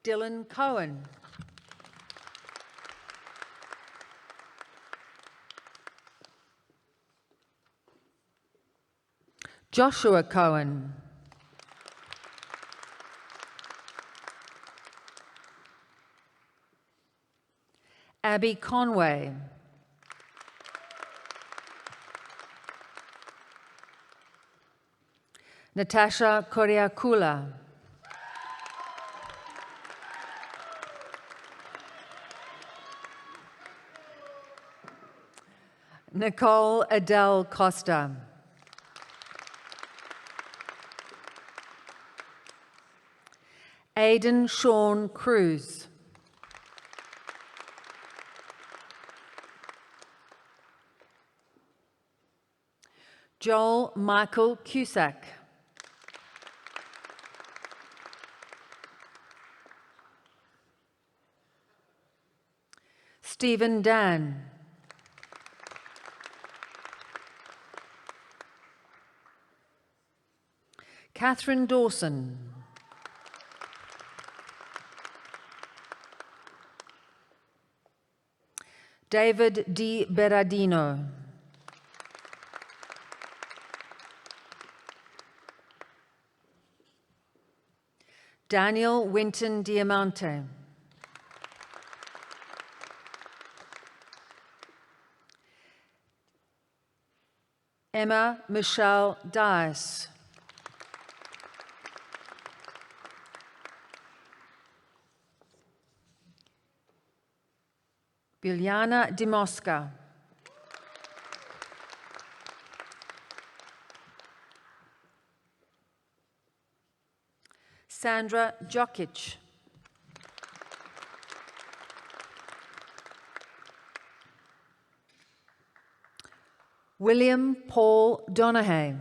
S9: Dylan Cohen. Joshua Cohen. Abby Conway. Natasha Koriakula. Nicole Adele Costa. Aidan Sean Cruz. Joel Michael Cusack. Stephen Dan. Catherine Dawson. David D. Berardino. Daniel Winton Diamante. Emma Michelle Dias. Biljana Dimosca. Sandra Jokic. William Paul Donaghy.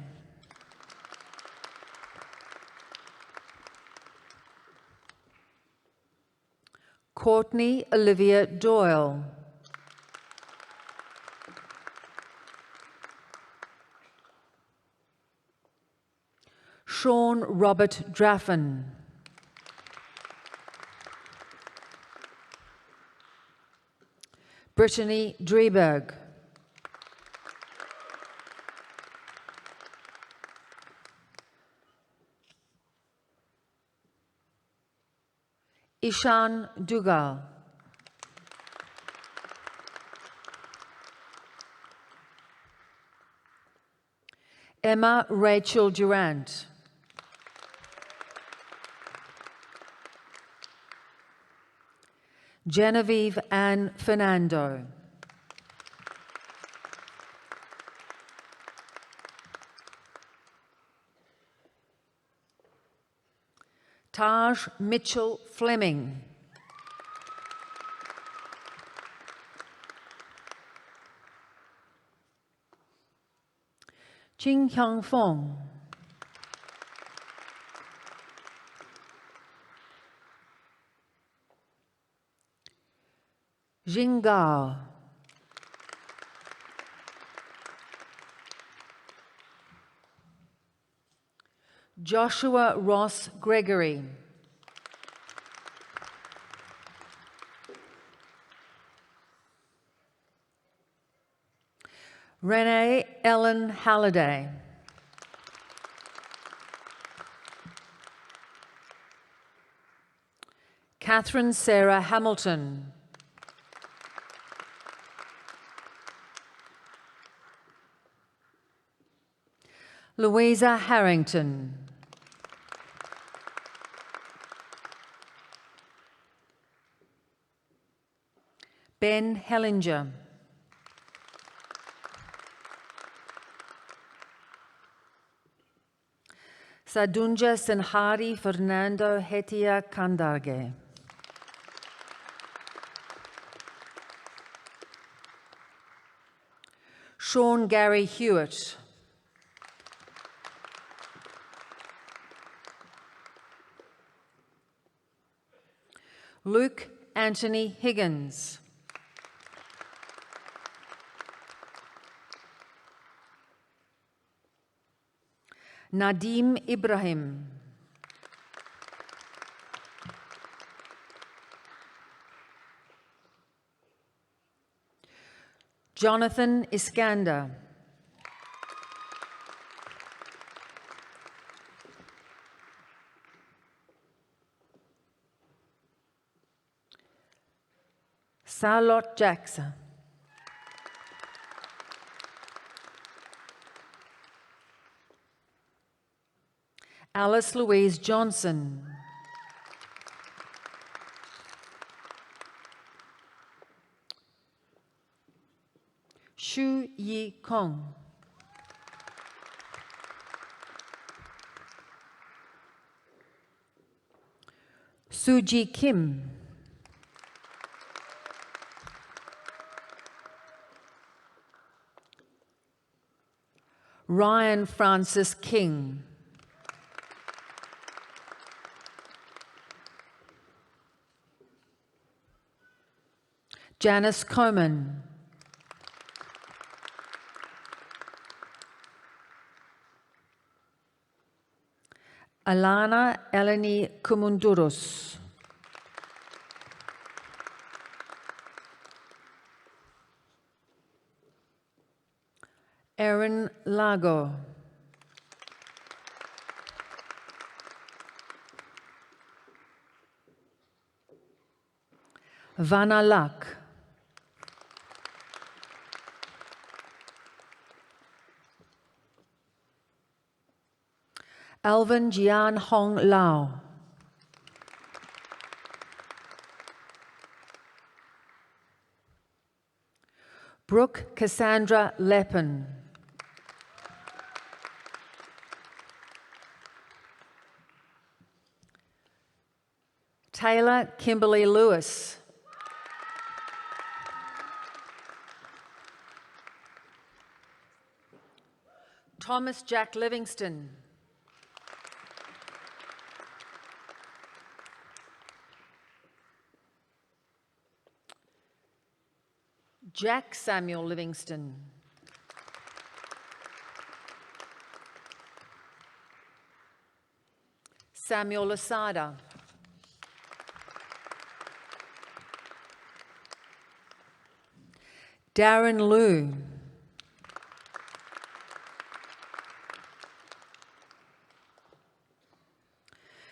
S9: Courtney Olivia Doyle. Sean Robert Draffen. Brittany Drieberg. Ishan Dugal. Emma Rachel Durant. Genevieve Ann Fernando. Taj Mitchell Fleming. Jing Hyung Fong. Jingao. Joshua Ross Gregory. Renee Ellen Halliday. Catherine Sarah Hamilton. Louisa Harrington. Ben Hellinger. Sadunja Senhari Fernando Hetia Kandarge. Sean Gary Hewitt. Luke Anthony Higgins. Nadim Ibrahim. Jonathan Iskander. Charlotte Jackson. Alice Louise Johnson. Shu Yi Kong. Suji Kim. Ryan Francis King. Janice Coman. Alana Eleni Kumundurus. Erin Lago. Vanna Luck. Alvin Jian Hong Lao. Brooke Cassandra Leppin. Taylor Kimberly Lewis. Thomas Jack Livingston. Jack Samuel Livingston. Samuel Lasada. Darren Liu.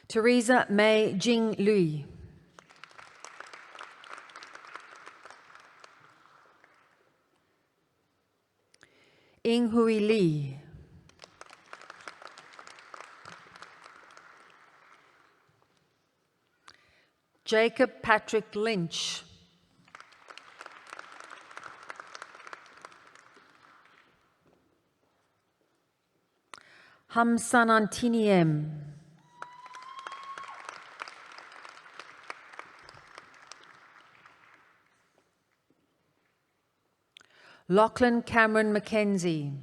S9: Teresa May Jing Lui. Ing Hui Lee. Jacob Patrick Lynch. Hamsanantiniem. Lachlan Cameron Mackenzie.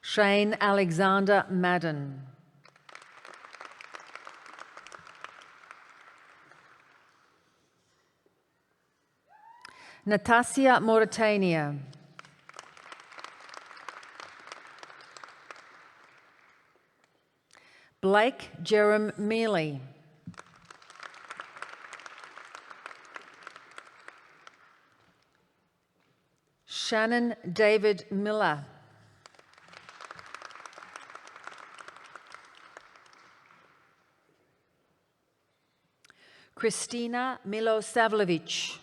S9: Shane Alexander Madden. Natasia, Mauritania. Blake Jerem Mealy. Shannon David Miller. Kristina Milosavljevic.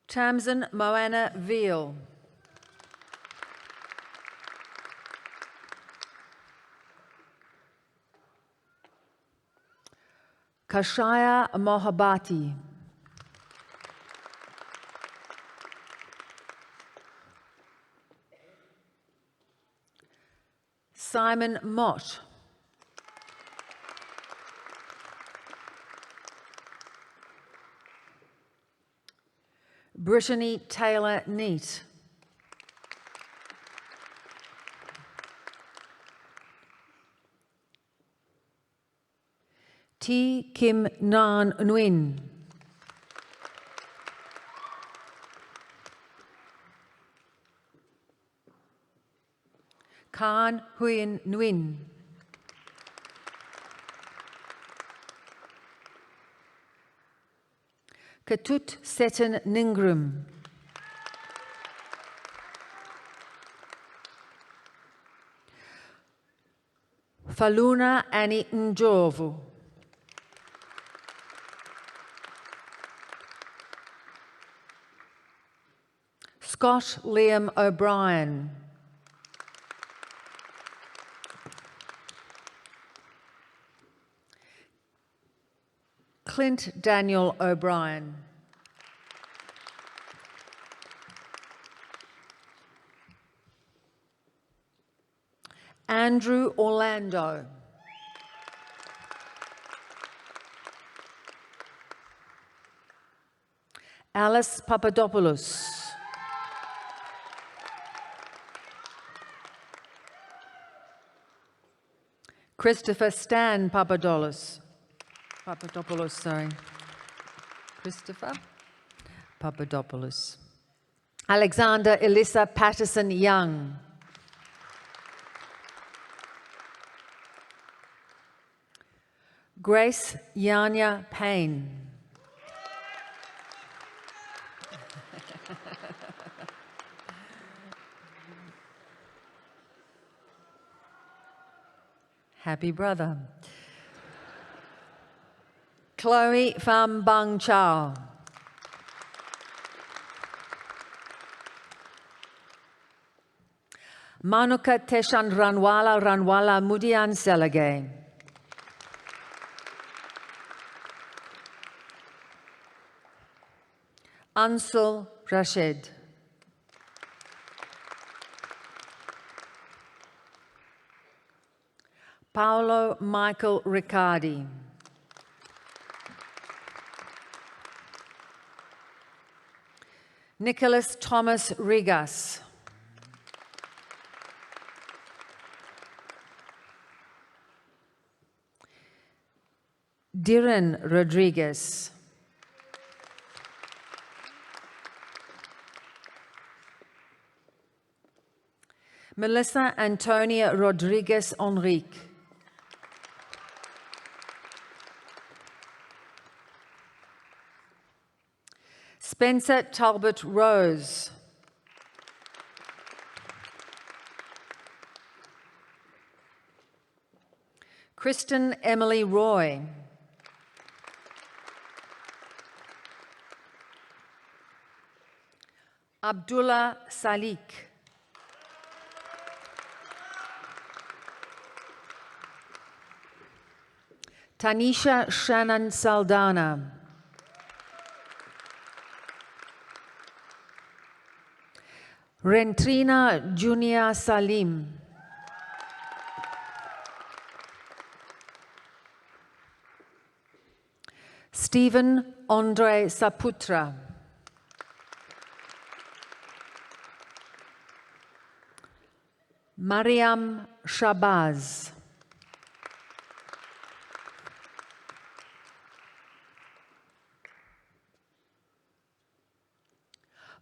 S9: Tamsin Moana Veal. Kashaya Mohabati. Simon Mott. Brittany Taylor Neat. T. Kim Nan Nguyen. Khan Huyen Nguyen. Katut Seton Ningrum. Faluna Annie Njovu. Scott Liam O'Brien. Clint Daniel O'Brien. Andrew Orlando. Alice Papadopoulos. Christopher Stan Papadopoulos. Christopher Papadopoulos. Alexander Elissa Patterson Young. Grace Yanya Payne. Happy brother. Chloe Pham Bang Chow. Manuka Teshan Ranwala Mudian Selagay. Ansul Rashid. Paolo Michael Riccardi. Nicholas Thomas Rigas. Diren Rodriguez. Melissa Antonia Rodriguez Enrique. Spencer Talbot Rose. Kristen Emily Roy. Abdullah Salik. Tanisha Shannon Saldana. Rentrina Junia Salim. Stephen Andre Saputra. Mariam Shabazz.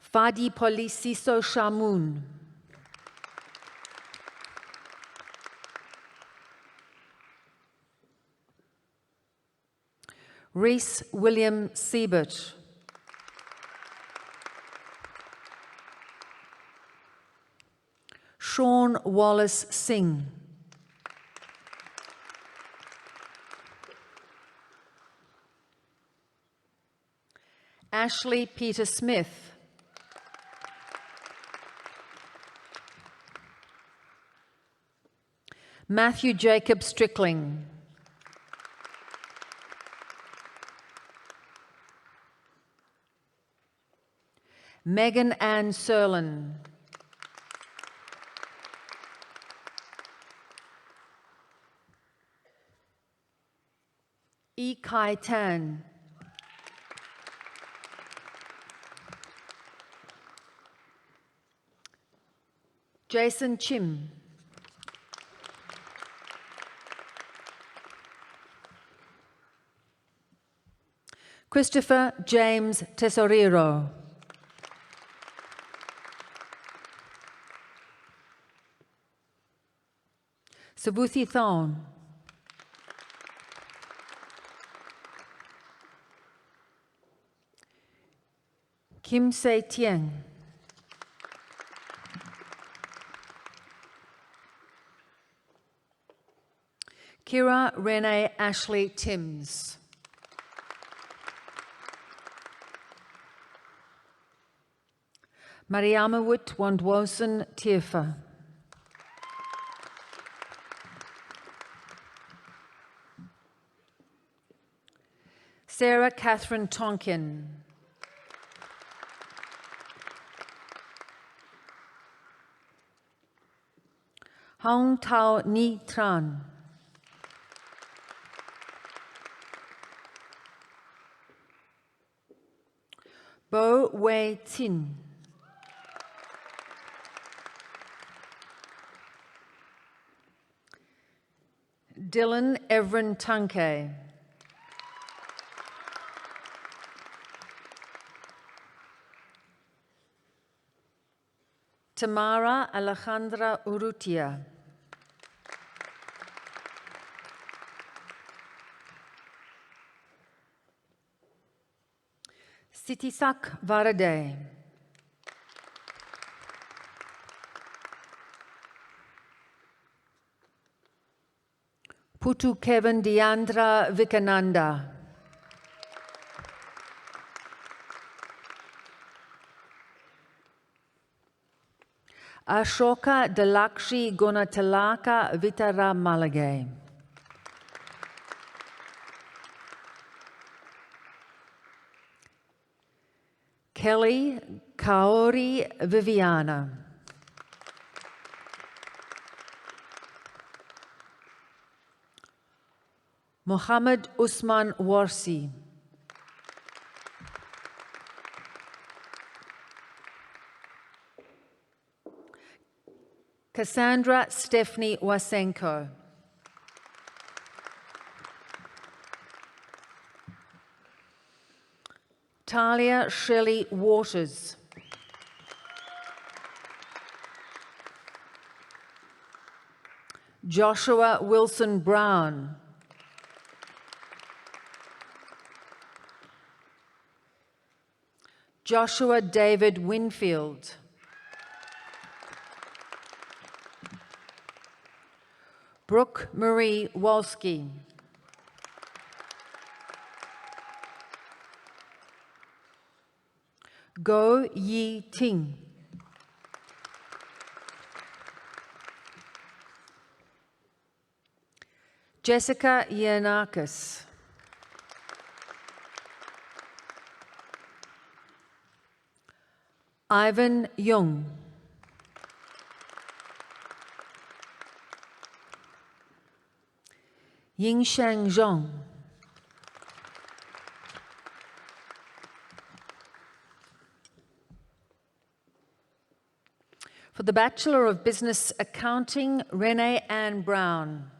S9: Fadi Polisiso Shamoun. Reese William Siebert. Sean Wallace Singh. Ashley Peter Smith. Matthew Jacob Strickling. Megan Ann Serlin. E. Kai Tan. Jason Chim. Christopher James Tesorero. Savuthi Thon. Kim Se Tieng. Kira Renee Ashley Timms. Mariamawut Wandwosen Tiefa. Sarah Catherine Tonkin. Hong Tao Ni Tran. Bo Wei Tin. Dylan Evren Tanke. Tamara Alejandra Urrutia. Sitisak Varade. Putu Kevin Deandra Vikananda. Ashoka Dalakshi Gunatalaka Vitara Malage. Kelly Kaori Viviana. Mohammed Usman Warsi. Cassandra Stephanie Wasenko. Talia Shelley Waters. Joshua Wilson Brown. Joshua David Winfield. Brooke Marie Wolski. Go Yi Ting. Jessica Yanakis. Ivan Jung. Yingsheng Zhong. For the Bachelor of Business Accounting, Renee Ann Brown.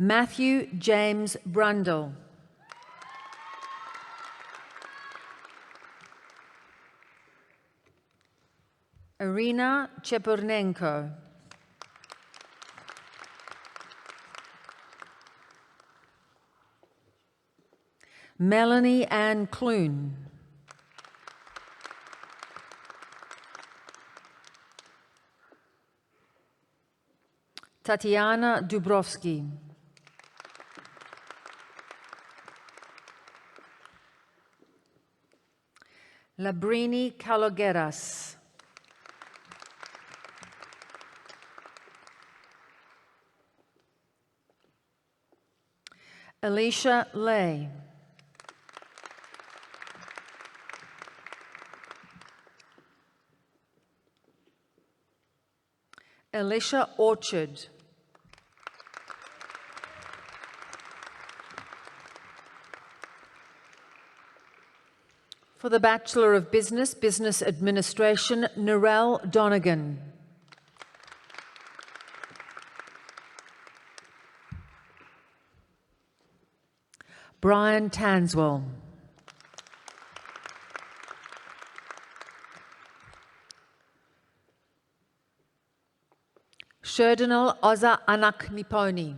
S9: Matthew James Brundle. Irina Chepurnenko. Melanie Ann Clune. Tatiana Dubrovsky. Labrini Kalogeras. Alicia Lay. Alicia Orchard. For the Bachelor of Business, Business Administration, Narelle Donegan. Brian Tanswell. Sherdinal Oza Anak Niponi.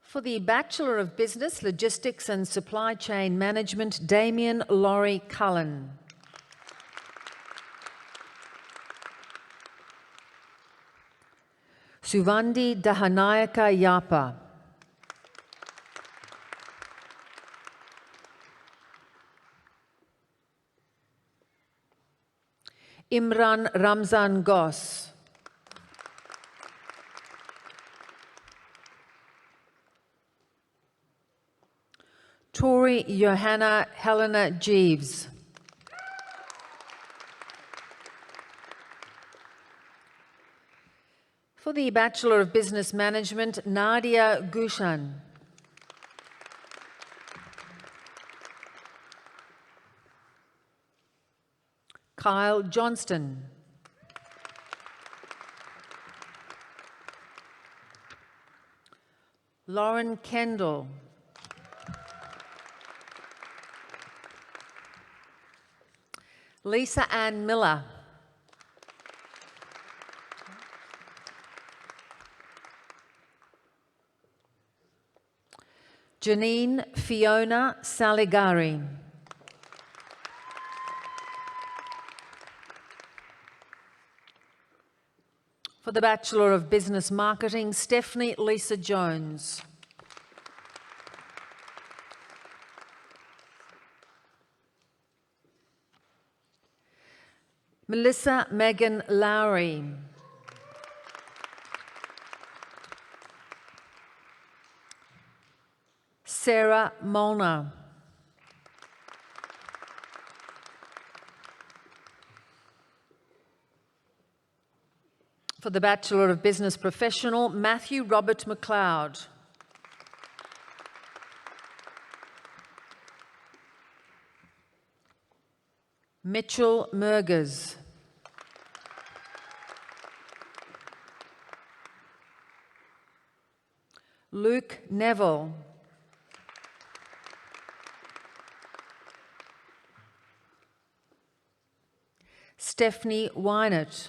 S9: For the Bachelor of Business, Logistics and Supply Chain Management, Damien Laurie Cullen. Suvandi Dahanayaka Yapa. Imran Ramzan Gos. Tori Johanna Helena Jeeves. For the Bachelor of Business Management, Nadia Gushan. Kyle Johnston. Lauren Kendall. Lisa Ann Miller. Janine Fiona Saligari. For the Bachelor of Business Marketing, Stephanie Lisa Jones. Melissa Megan Lowry. Sarah Molnar. For the Bachelor of Business Professional, Matthew Robert McLeod. Mitchell Mergers. Luke Neville. Stephanie Wynett.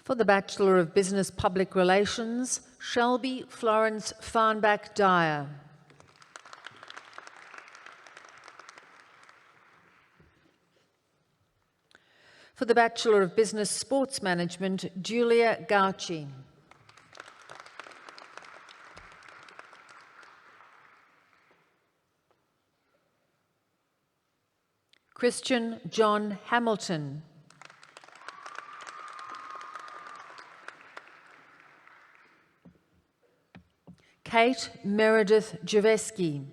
S9: For the Bachelor of Business Public Relations, Shelby Florence Farnback Dyer. For the Bachelor of Business Sports Management, Julia Gauci. Christian John Hamilton. Kate Meredith Javeski.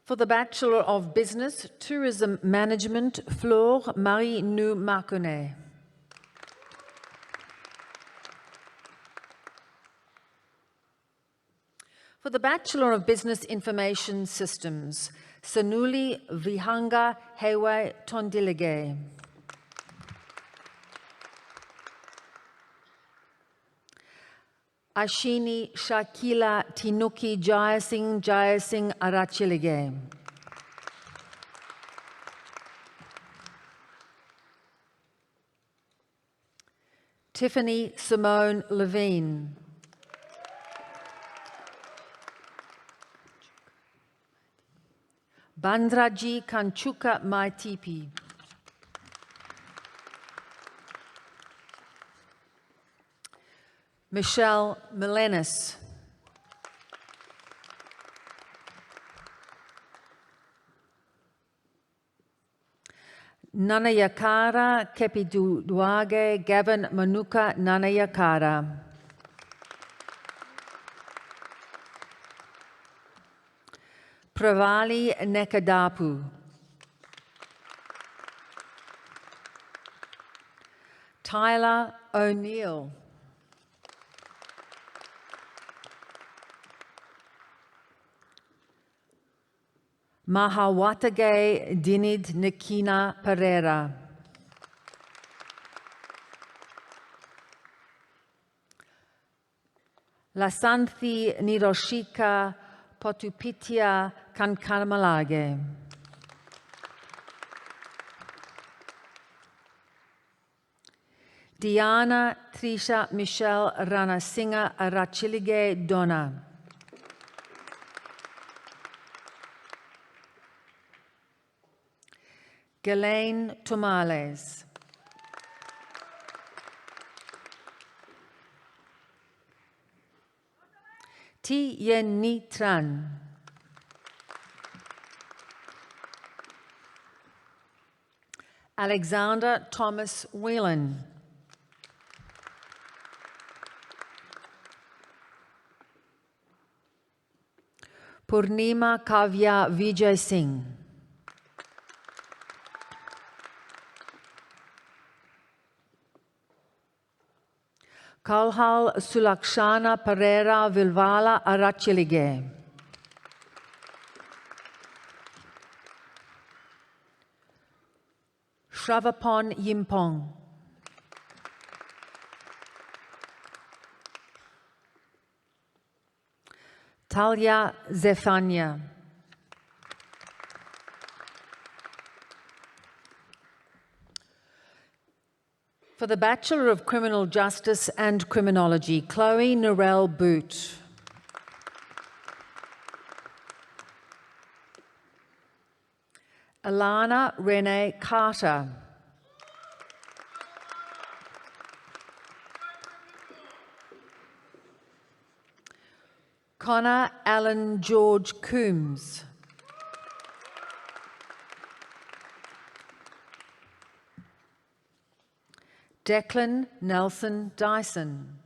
S9: For the Bachelor of Business, Tourism Management, Flore Marie Nou Marconnet. For the Bachelor of Business Information Systems, Sanuli Vihanga Hewe Tondilige. Ashini Shakila Tinuki Jayasingh Arachilige. Tiffany Simone Levine. Bandraji Kanchuka Maitipi. Michelle Milenis. Nanayakara Kepiduage Gavin Manuka Nanayakara. Pravali Nekadapu. Tyler O'Neill. Mahawatage Dinid Nikina Pereira. Lasanthi Niroshika Potupitia Kankamalage. Diana Trisha Michelle Ranasinga Arachilige Donna. Ghislaine Tomales. Ti Yen Ni Tran. Alexander Thomas Whelan. Purnima Kavya Vijay Singh. Kalhal Sulakshana Pereira Vilvala Arachilige. Shravapon Yimpong. Talia Zephania. For the Bachelor of Criminal Justice and Criminology, Chloe Norell Boot. Alana Renee Carter. Connor Allen George Coombs. Declan Nelson Dyson.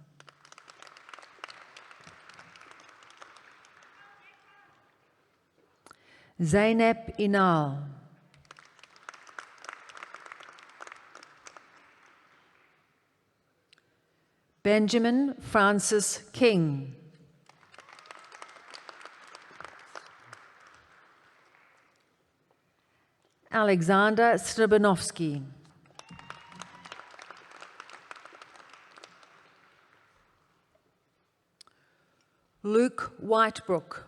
S9: Zainab Inal. Benjamin Francis King. Alexander Srebanovsky. Luke Whitebrook.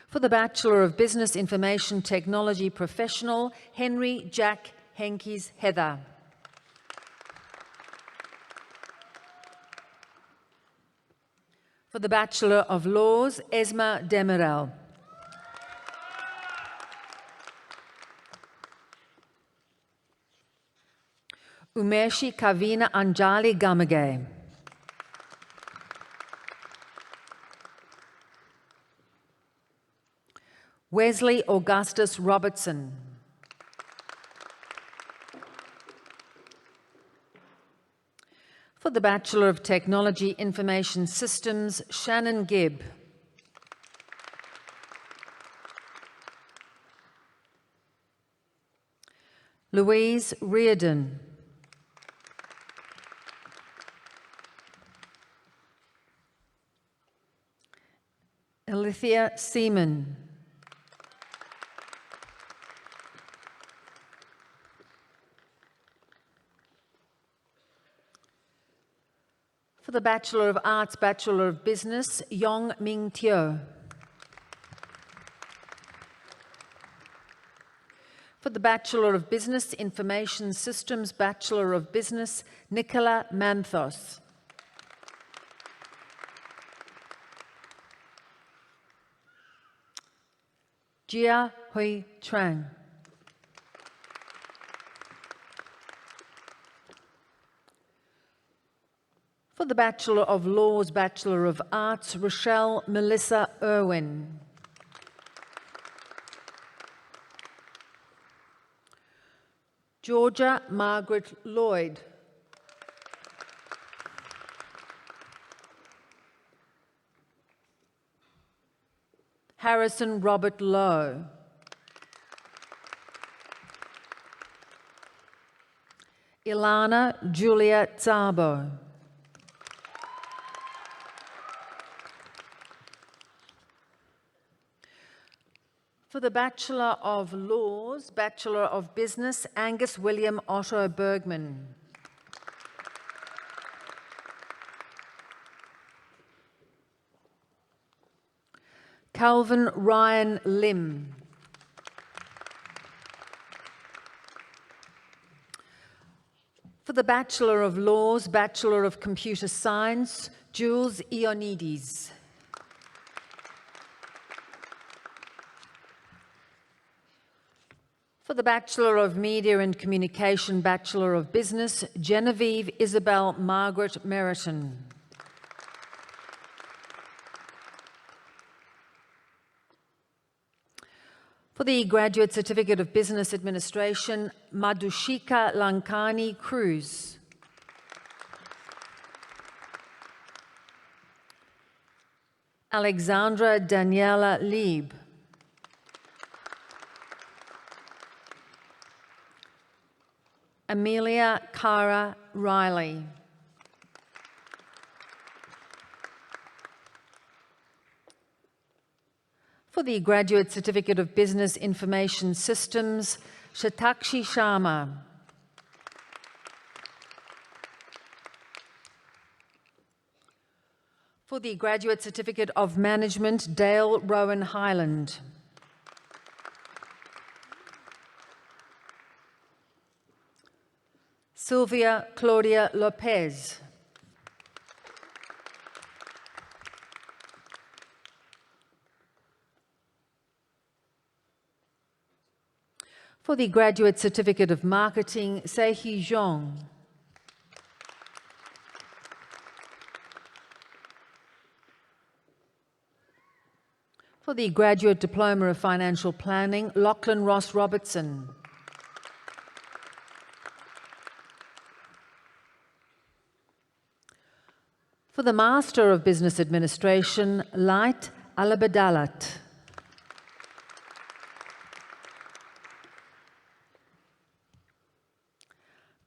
S9: For the Bachelor of Business Information Technology Professional, Henry Jack Henkes Heather. For the Bachelor of Laws, Esma Demirel. Umeshi Kavina Anjali Gamage. Wesley Augustus Robertson. For the Bachelor of Technology Information Systems, Shannon Gibb. Louise Reardon. Lithia Seaman. For the Bachelor of Arts, Bachelor of Business, Yong Ming Teo. For the Bachelor of Business Information Systems, Bachelor of Business, Nicola Manthos. Jia Hui Trang. For the Bachelor of Laws, Bachelor of Arts, Rochelle Melissa Irwin. Georgia Margaret Lloyd. Harrison Robert Lowe. Ilana Julia Zabo. For the Bachelor of Laws, Bachelor of Business, Angus William Otto Bergman. Calvin Ryan Lim. For the Bachelor of Laws, Bachelor of Computer Science, Jules Ioannidis. For the Bachelor of Media and Communication, Bachelor of Business, Genevieve Isabel Margaret Meriton. For the Graduate Certificate of Business Administration, Madhushika Lankani Cruz. Alexandra Daniela Lieb. Amelia Cara Riley. For the Graduate Certificate of Business Information Systems, Shatakshi Sharma. For the Graduate Certificate of Management, Dale Rowan Highland. Sylvia Claudia Lopez. For the Graduate Certificate of Marketing, Seihi Zhong. For the Graduate Diploma of Financial Planning, Lachlan Ross Robertson. For the Master of Business Administration, Light Alabadalat.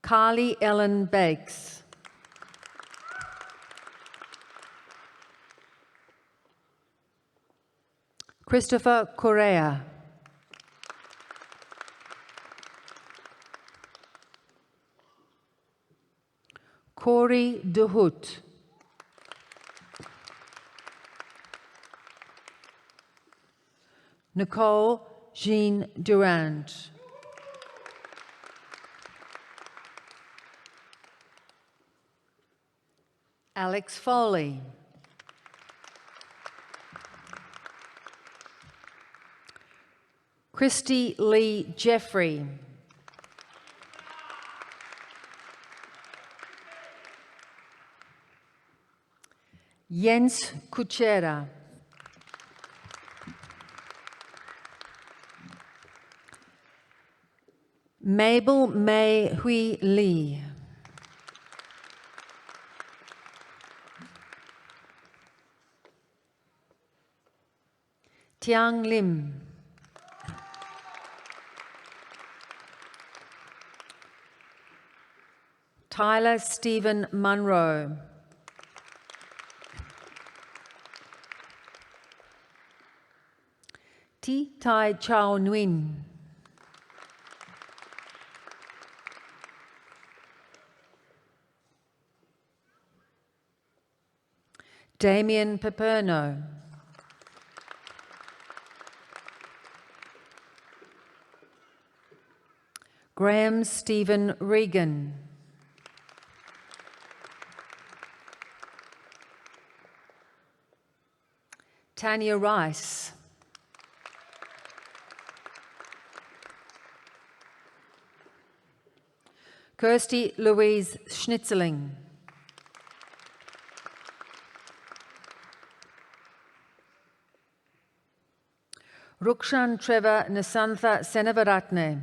S9: Carly Ellen Bakes. Christopher Correa. Corey DeHoot. Nicole Jean Durand. Alex Foley. Christy Lee Jeffrey. Jens Kuchera. Mabel May Hui Lee. Tiang Lim. Tyler Stephen Munro. Ti Tai Chao Nguyen. Damien Paperno. Graham Stephen Regan. Tanya Rice. Kirsty Louise Schnitzeling. Rukshan Trevor Nasantha Senavaratne.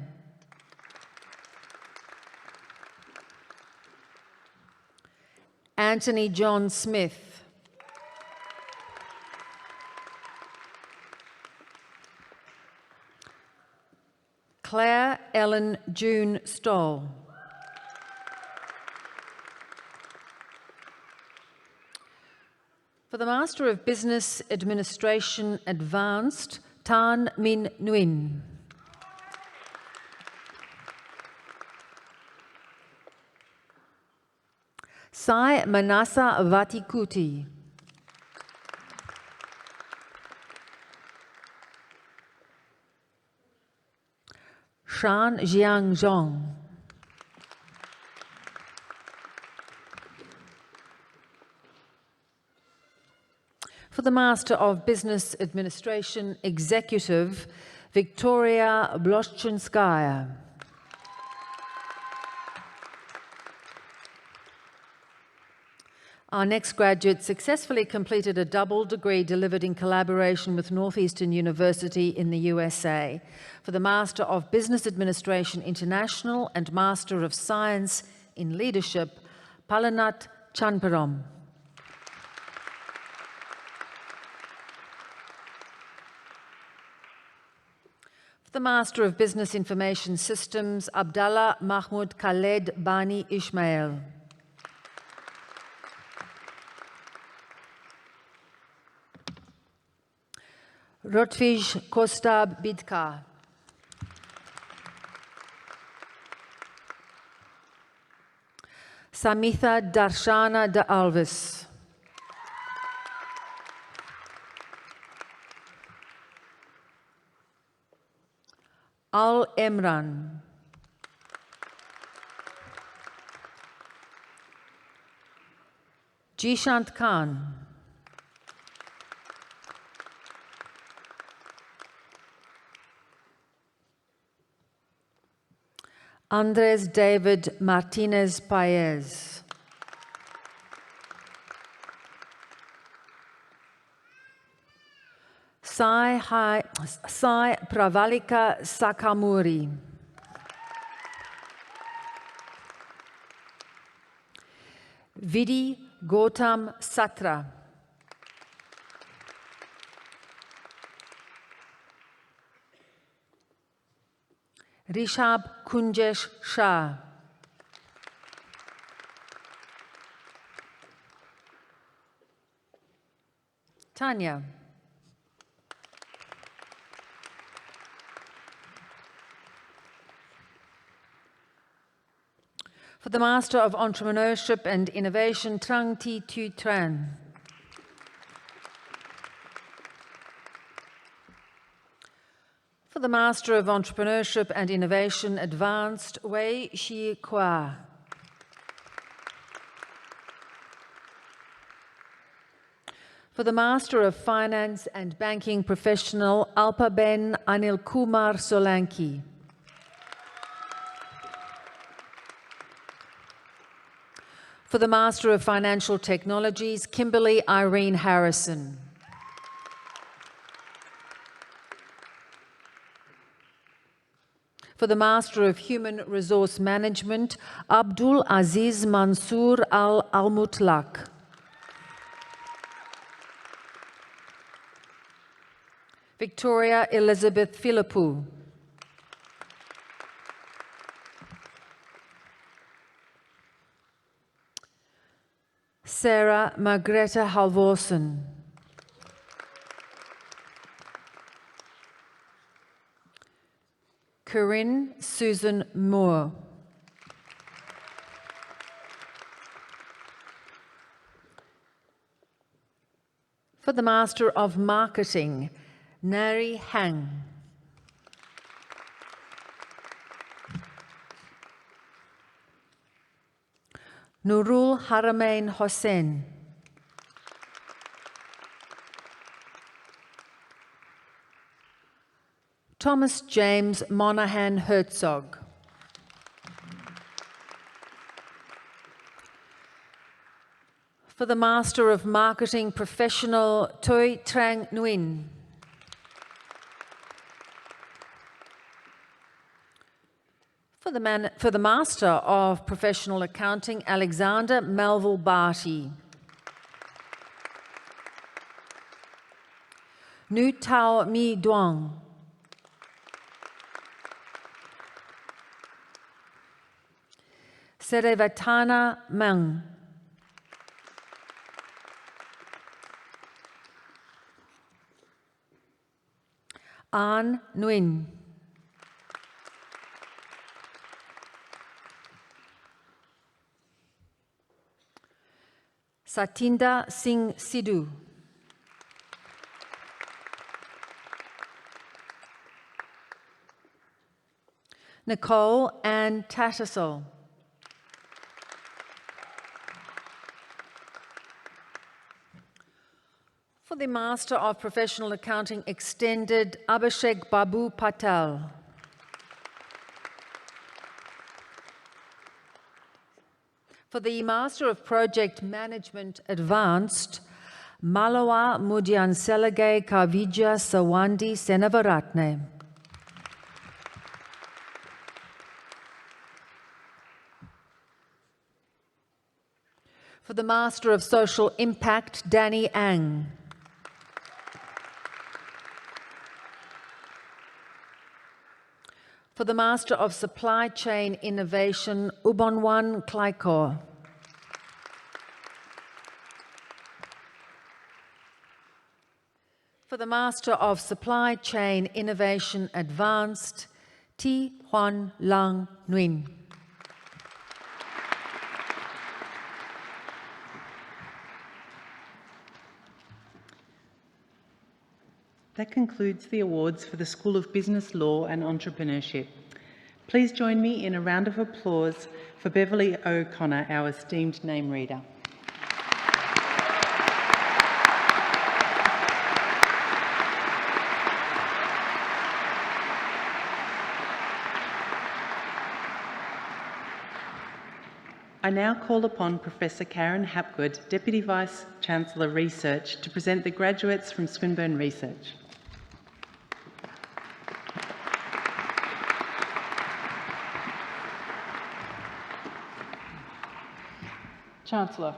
S9: Anthony John Smith. Claire Ellen June Stoll. For the Master of Business Administration Advanced, Tan Min Nguyen. Sai Manasa Vatikuti. Shan Jiang Zhong. For the Master of Business Administration Executive, Victoria Bloschinskaya. Our next graduate successfully completed a double degree delivered in collaboration with Northeastern University in the USA for the Master of Business Administration International and Master of Science in Leadership, Palanat Chanparom. For the Master of Business Information Systems, Abdallah Mahmoud Khaled Bani Ismail. Rotvij Kostab Bidka. Samitha Darshana de Alvis. Al Emran. Jishant Khan. Andres David Martinez Paez. Sai Pravalika Sakamuri. Vidi Gautam Satra. Rishab Kunjesh Shah. Tanya. For the Master of Entrepreneurship and Innovation, Trang Thi Tu Tran. For the Master of Entrepreneurship and Innovation Advanced, Wei Shi Kwa. For the Master of Finance and Banking Professional, Alpaben Anil Kumar Solanki. For the Master of Financial Technologies, Kimberly Irene Harrison. For the Master of Human Resource Management, Abdul Aziz Mansour Al-Mutlaq. Victoria Elizabeth Philippou. Sarah Margrethe Halvorsen. Corinne Susan Moore. For the Master of Marketing, Nari Hang. Nurul Haramain Hossein. Thomas James Monaghan Herzog. For the Master of Marketing Professional, Toi Trang Nguyen. For the Master of Professional Accounting, Alexander Melville Barty. Nu Tao Mi Duong. Serevatana Meng. An Nguyen. Satinda Singh Sidhu. Nicole Ann Tattersall. For the Master of Professional Accounting Extended, Abhishek Babu Patel. For the Master of Project Management Advanced, Malawa Mudyanselagay Kavija Sawandi Senavaratne. For the Master of Social Impact, Danny Ang. For the Master of Supply Chain Innovation, Ubonwan Klaikor. For the Master of Supply Chain Innovation Advanced, Thi Huan Lang Nguyen.
S2: That concludes the awards for the School of Business, Law and Entrepreneurship. Please join me in a round of applause for Beverly O'Connor, our esteemed name reader. I now call upon Professor Karen Hapgood, Deputy Vice-Chancellor Research, to present the graduates from Swinburne Research.
S11: Chancellor,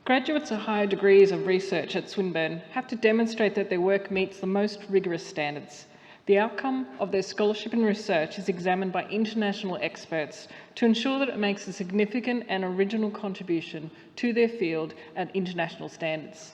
S11: graduates of higher degrees of research at Swinburne have to demonstrate that their work meets the most rigorous standards. The outcome of their scholarship and research is examined by international experts to ensure that it makes a significant and original contribution to their field at international standards.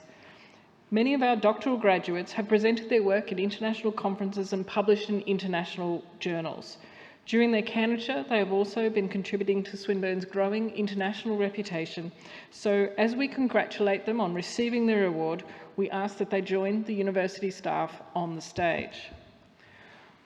S11: Many of our doctoral graduates have presented their work at international conferences and published in international journals. During their candidature, they have also been contributing to Swinburne's growing international reputation. So as we congratulate them on receiving their award, we ask that they join the university staff on the stage.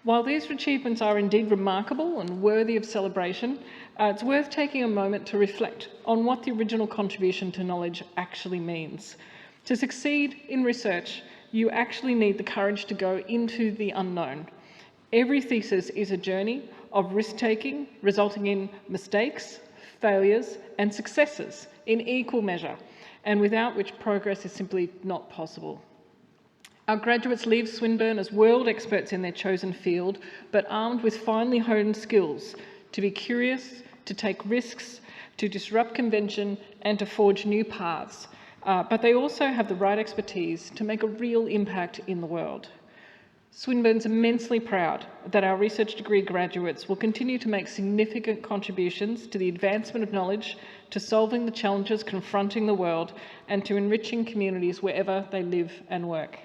S11: While these achievements are indeed remarkable and worthy of celebration, it's worth taking a moment to reflect on what the original contribution to knowledge actually means. To succeed in research, you actually need the courage to go into the unknown. Every thesis is a journey of risk-taking, resulting in mistakes, failures, and successes in equal measure, and without which progress is simply not possible. Our graduates leave Swinburne as world experts in their chosen field, but armed with finely honed skills to be curious, to take risks, to disrupt convention, and to forge new paths. But they also have the right expertise to make a real impact in the world. Swinburne's immensely proud that our research degree graduates will continue to make significant contributions to the advancement of knowledge, to solving the challenges confronting the world, and to enriching communities wherever they live and work.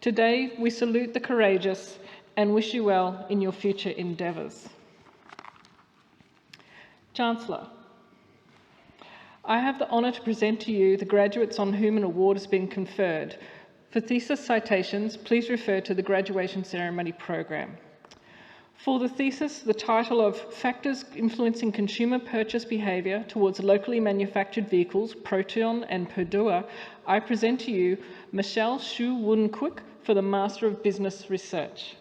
S11: Today, we salute the courageous and wish you well in your future endeavours. Chancellor, I have the honour to present to you the graduates on whom an award has been conferred. For thesis citations, please refer to the graduation ceremony program. For the thesis, the title of Factors Influencing Consumer Purchase Behaviour Towards Locally Manufactured Vehicles, Proteon and Perdua, I present to you Michelle Shu Wun Kwik for the Master of Business Research.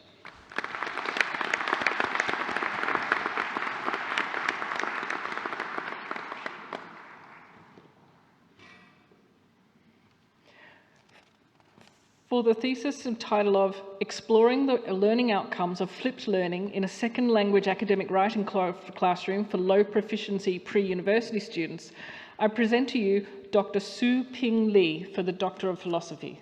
S11: For the thesis entitled of Exploring the Learning Outcomes of Flipped Learning in a Second Language Academic Writing Classroom for Low Proficiency Pre-University Students, I present to you Dr. Su Ping Lee for the Doctor of Philosophy.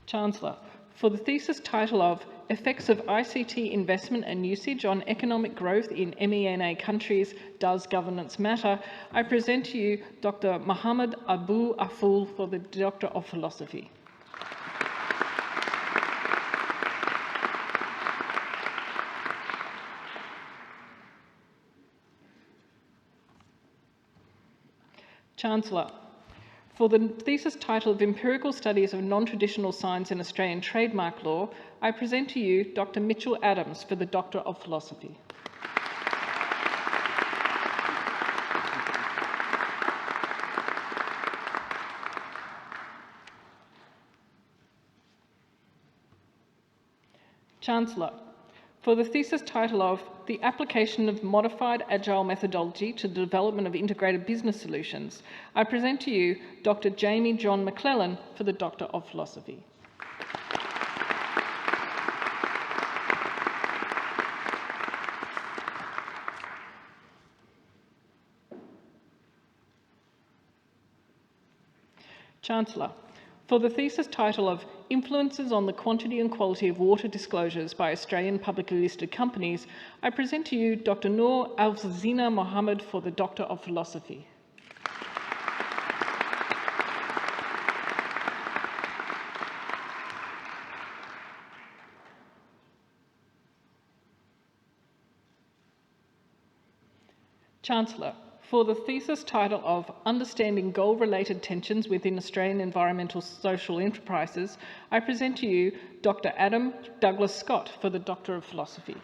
S11: Chancellor, for the thesis title of Effects of ICT Investment and Usage on Economic Growth in MENA Countries, Does Governance Matter?, I present to you Dr. Mohammed Abu Aful for the Doctor of Philosophy. Chancellor, for the thesis title of Empirical Studies of Non-Traditional Signs in Australian Trademark Law, I present to you Dr. Mitchell Adams for the Doctor of Philosophy. Chancellor, for the thesis title of The Application of Modified Agile Methodology to the Development of Integrated Business Solutions, I present to you Dr. Jamie John McClellan for the Doctor of Philosophy. Chancellor, for the thesis title of Influences on the Quantity and Quality of Water Disclosures by Australian Publicly Listed Companies, I present to you Dr. Noor Al-Zina Mohammed for the Doctor of Philosophy. Chancellor, for the thesis title of Understanding Goal-Related Tensions within Australian Environmental Social Enterprises, I present to you Dr. Adam Douglas Scott for the Doctor of Philosophy.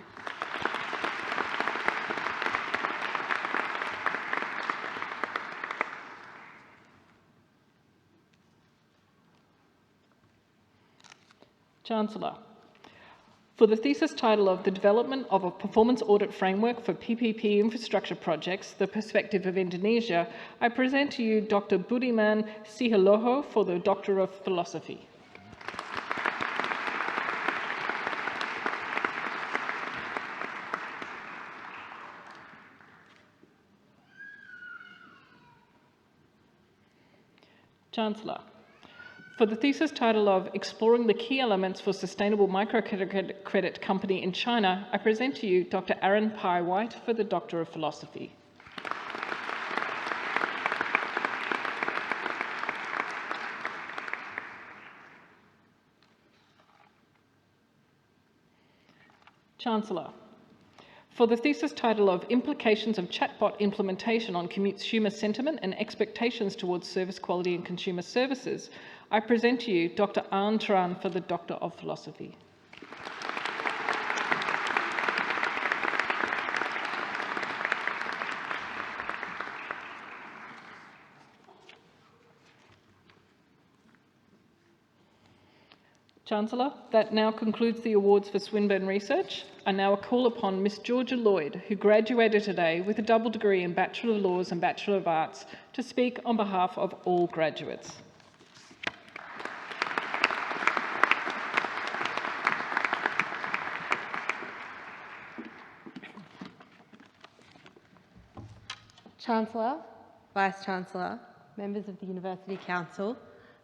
S11: Chancellor, for the thesis title of The Development of a Performance Audit Framework for PPP Infrastructure Projects, The Perspective of Indonesia, I present to you Dr. Budiman Sihaloho for the Doctor of Philosophy. Chancellor, for the thesis title of Exploring the Key Elements for Sustainable Microcredit Company in China, I present to you Dr. Aaron Pai White for the Doctor of Philosophy. Chancellor, for the thesis title of Implications of Chatbot Implementation on Consumer Sentiment and Expectations Towards Service Quality and Consumer Services, I present to you Dr. An Tran for the Doctor of Philosophy. Chancellor, that now concludes the awards for Swinburne Research. I now call upon Miss Georgia Lloyd, who graduated today with a double degree in Bachelor of Laws and Bachelor of Arts, to speak on behalf of all graduates.
S12: Chancellor, Vice-Chancellor, members of the University Council,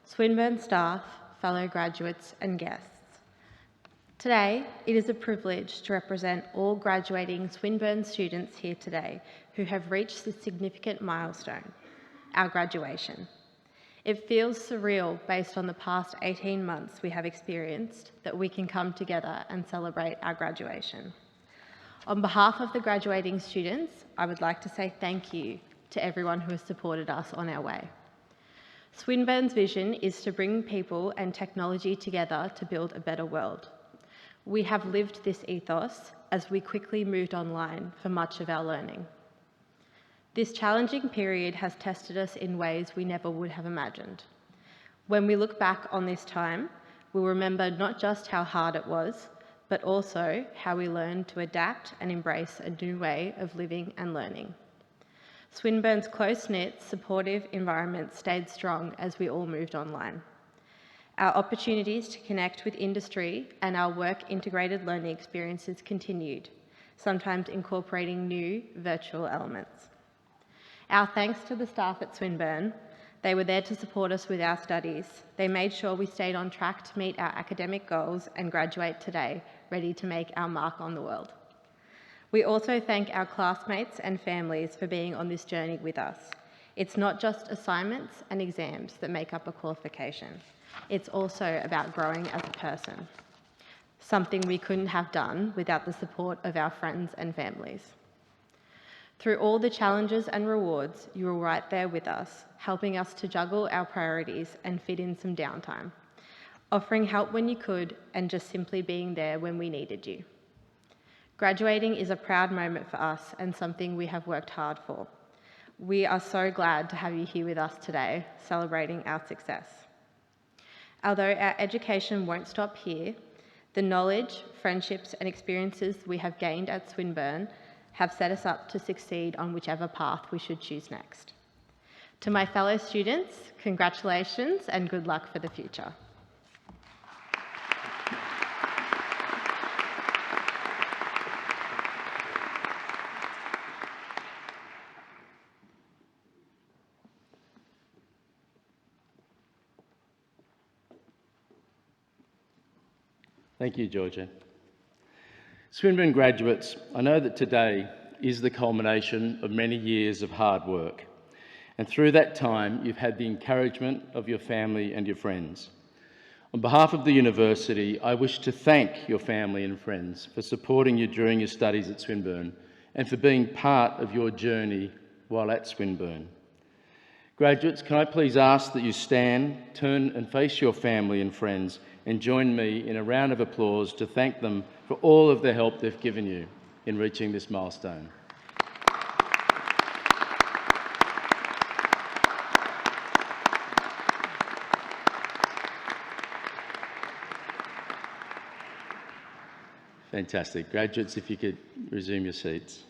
S12: Swinburne staff, fellow graduates and guests. Today, it is a privilege to represent all graduating Swinburne students here today who have reached this significant milestone, our graduation. It feels surreal based on the past 18 months we have experienced that we can come together and celebrate our graduation. On behalf of the graduating students, I would like to say thank you to everyone who has supported us on our way. Swinburne's vision is to bring people and technology together to build a better world. We have lived this ethos as we quickly moved online for much of our learning. This challenging period has tested us in ways we never would have imagined. When we look back on this time, we'll remember not just how hard it was, but also how we learned to adapt and embrace a new way of living and learning. Swinburne's close-knit, supportive environment stayed strong as we all moved online. Our opportunities to connect with industry and our work-integrated learning experiences continued, sometimes incorporating new virtual elements. Our thanks to the staff at Swinburne. They were there to support us with our studies. They made sure we stayed on track to meet our academic goals and graduate today, ready to make our mark on the world. We also thank our classmates and families for being on this journey with us. It's not just assignments and exams that make up a qualification. It's also about growing as a person, something we couldn't have done without the support of our friends and families. Through all the challenges and rewards, you were right there with us, helping us to juggle our priorities and fit in some downtime, offering help when you could and just simply being there when we needed you. Graduating is a proud moment for us and something we have worked hard for. We are so glad to have you here with us today, celebrating our success. Although our education won't stop here, the knowledge, friendships and experiences we have gained at Swinburne have set us up to succeed on whichever path we should choose next. To my fellow students, congratulations and good luck for the future.
S5: Thank you, Georgia. Swinburne graduates, I know that today is the culmination of many years of hard work, and through that time you've had the encouragement of your family and your friends. On behalf of the university, I wish to thank your family and friends for supporting you during your studies at Swinburne and for being part of your journey while at Swinburne. Graduates, can I please ask that you stand, turn and face your family and friends and join me in a round of applause to thank them for all of the help they've given you in reaching this milestone. Fantastic. Graduates, if you could resume your seats.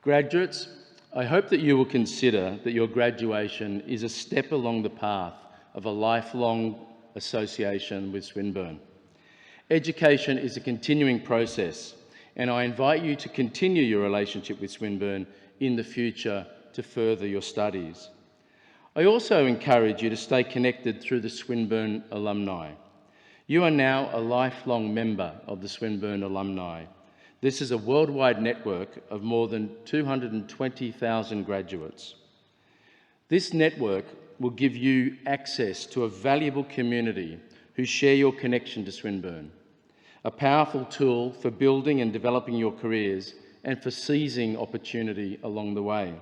S5: Graduates, I hope that you will consider that your graduation is a step along the path of a lifelong association with Swinburne. Education is a continuing process, and I invite you to continue your relationship with Swinburne in the future to further your studies. I also encourage you to stay connected through the Swinburne alumni. You are now a lifelong member of the Swinburne alumni. This is a worldwide network of more than 220,000 graduates. This network will give you access to a valuable community who share your connection to Swinburne, a powerful tool for building and developing your careers and for seizing opportunity along the way.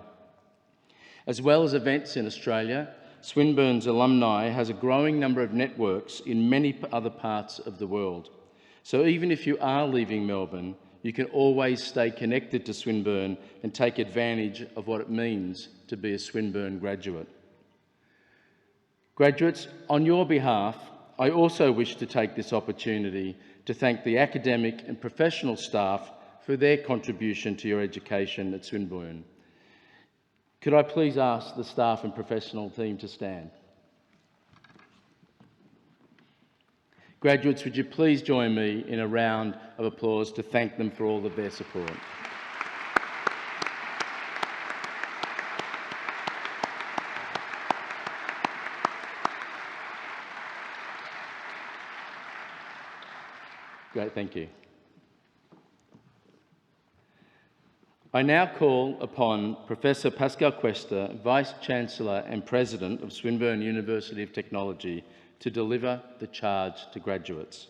S5: As well as events in Australia, Swinburne's alumni has a growing number of networks in many other parts of the world. So even if you are leaving Melbourne, you can always stay connected to Swinburne and take advantage of what it means to be a Swinburne graduate. Graduates, on your behalf, I also wish to take this opportunity to thank the academic and professional staff for their contribution to your education at Swinburne. Could I please ask the staff and professional team to stand? Graduates, would you please join me in a round of applause to thank them for all of their support. Great, thank you. I now call upon Professor Pascal Cuesta, Vice-Chancellor and President of Swinburne University of Technology, to deliver the charge to graduates.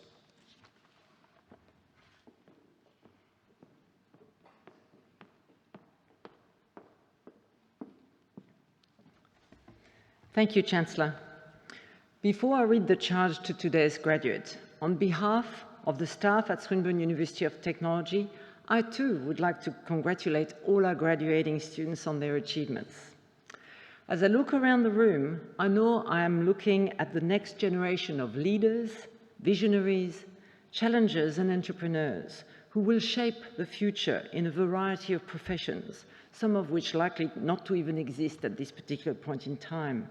S6: Thank you, Chancellor. Before I read the charge to today's graduates, on behalf of the staff at Swinburne University of Technology, I too would like to congratulate all our graduating students on their achievements. As I look around the room, I know I am looking at the next generation of leaders, visionaries, challengers and entrepreneurs who will shape the future in a variety of professions, some of which likely not to even exist at this particular point in time.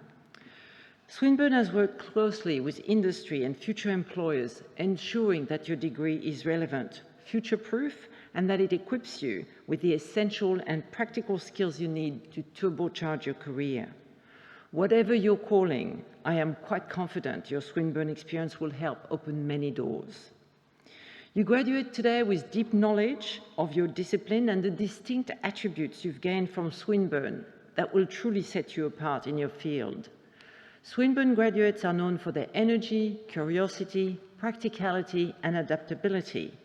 S6: Swinburne has worked closely with industry and future employers, ensuring that your degree is relevant, future-proof, and that it equips you with the essential and practical skills you need to turbocharge your career. Whatever your calling, I am quite confident your Swinburne experience will help open many doors. You graduate today with deep knowledge of your discipline and the distinct attributes you've gained from Swinburne that will truly set you apart in your field. Swinburne graduates are known for their energy, curiosity, practicality, and adaptability.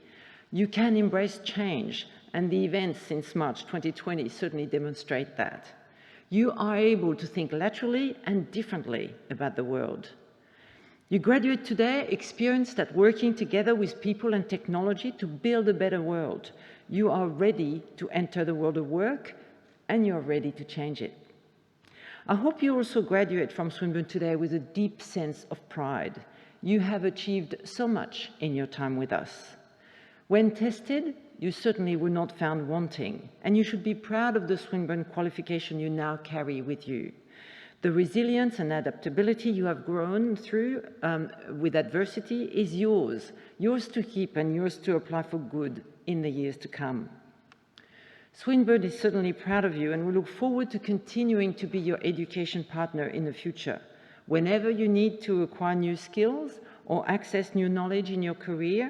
S6: You can embrace change, and the events since March 2020 certainly demonstrate that. You are able to think laterally and differently about the world. You graduate today experienced at working together with people and technology to build a better world. You are ready to enter the world of work, and you are ready to change it. I hope you also graduate from Swinburne today with a deep sense of pride. You have achieved so much in your time with us. When tested, you certainly were not found wanting, and you should be proud of the Swinburne qualification you now carry with you. The resilience and adaptability you have grown through with adversity is yours to keep and yours to apply for good in the years to come. Swinburne is certainly proud of you, and we look forward to continuing to be your education partner in the future. Whenever you need to acquire new skills or access new knowledge in your career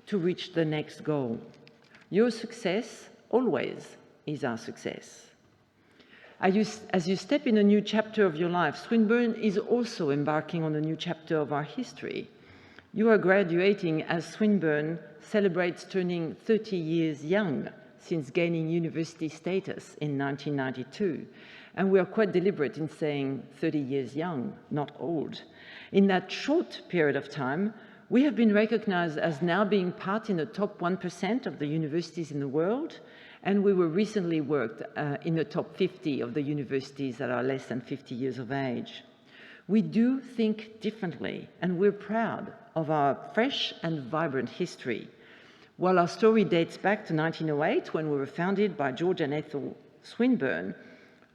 S6: to reach the next goal. Your success always is our success. As you step in a new chapter of your life, Swinburne is also embarking on a new chapter of our history. You are graduating as Swinburne celebrates turning 30 years young since gaining university status in 1992. And we are quite deliberate in saying 30 years young, not old. In that short period of time, we have been recognized as now being part in the top 1% of the universities in the world, and we were recently worked in the top 50 of the universities that are less than 50 years of age. We do think differently, and we're proud of our fresh and vibrant history. While our story dates back to 1908, when we were founded by George and Ethel Swinburne,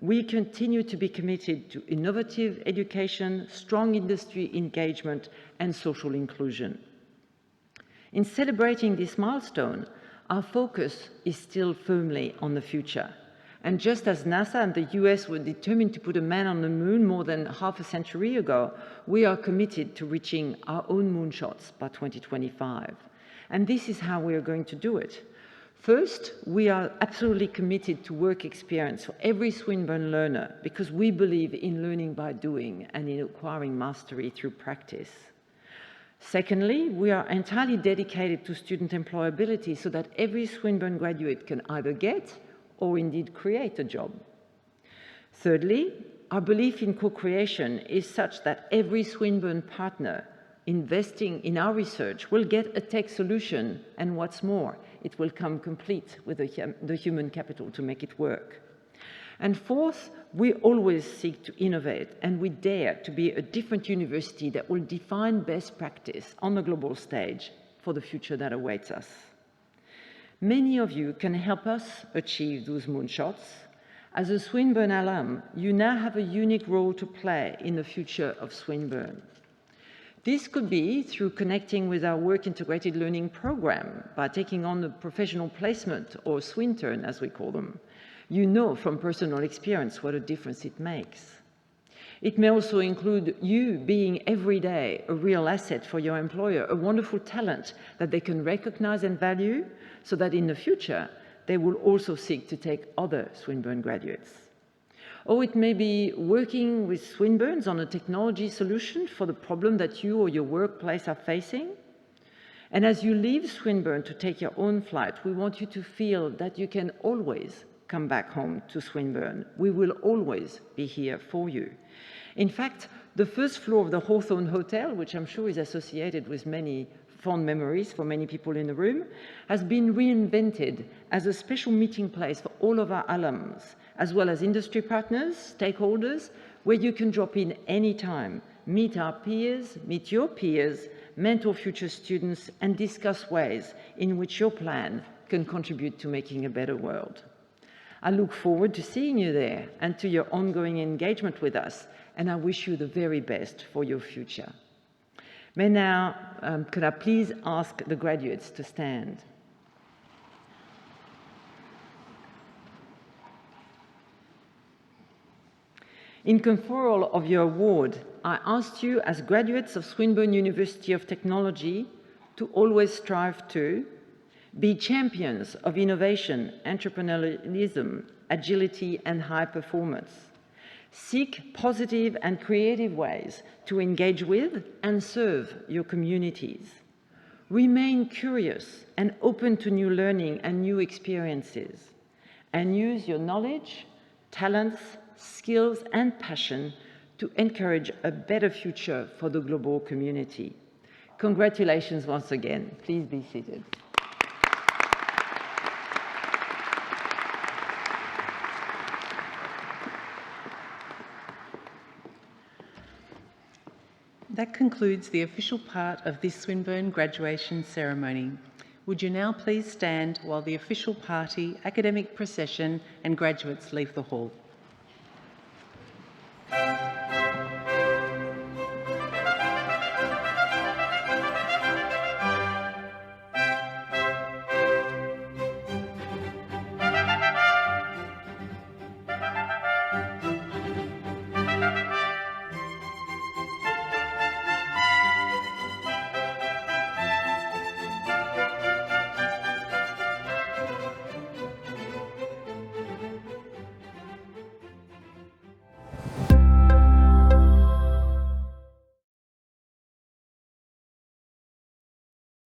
S6: we continue to be committed to innovative education, strong industry engagement, and social inclusion. In celebrating this milestone, our focus is still firmly on the future. And just as NASA and the US were determined to put a man on the moon more than half a century ago, we are committed to reaching our own moonshots by 2025. And this is how we are going to do it. First, we are absolutely committed to work experience for every Swinburne learner because we believe in learning by doing and in acquiring mastery through practice. Secondly, we are entirely dedicated to student employability so that every Swinburne graduate can either get or indeed create a job. Thirdly, our belief in co-creation is such that every Swinburne partner investing in our research will get a tech solution, and what's more, it will come complete with the human capital to make it work. And fourth, we always seek to innovate, and we dare to be a different university that will define best practice on the global stage for the future that awaits us. Many of you can help us achieve those moonshots. As a Swinburne alum, you now have a unique role to play in the future of Swinburne. This could be through connecting with our work integrated learning program by taking on a professional placement, or Swintern as we call them. You know from personal experience what a difference it makes. It may also include you being every day a real asset for your employer, a wonderful talent that they can recognize and value, so that in the future, they will also seek to take other Swinburne graduates. Or it may be working with Swinburnes on a technology solution for the problem that you or your workplace are facing. And as you leave Swinburne to take your own flight, we want you to feel that you can always come back home to Swinburne. We will always be here for you. In fact, the first floor of the Hawthorne Hotel, which I'm sure is associated with many fond memories for many people in the room, has been reinvented as a special meeting place for all of our alums, as well as industry partners, stakeholders, where you can drop in anytime, meet our peers, meet your peers, mentor future students, and discuss ways in which your plan can contribute to making a better world. I look forward to seeing you there and to your ongoing engagement with us, and I wish you the very best for your future. May now, could I please ask the graduates to stand? In conferral of your award, I asked you as graduates of Swinburne University of Technology to always strive to be champions of innovation, entrepreneurialism, agility, and high performance. Seek positive and creative ways to engage with and serve your communities. Remain curious and open to new learning and new experiences. And use your knowledge, talents, skills, and passion to encourage a better future for the global community. Congratulations once again. Please be seated.
S2: That concludes the official part of this Swinburne graduation ceremony. Would you now please stand while the official party, academic procession and graduates leave the hall?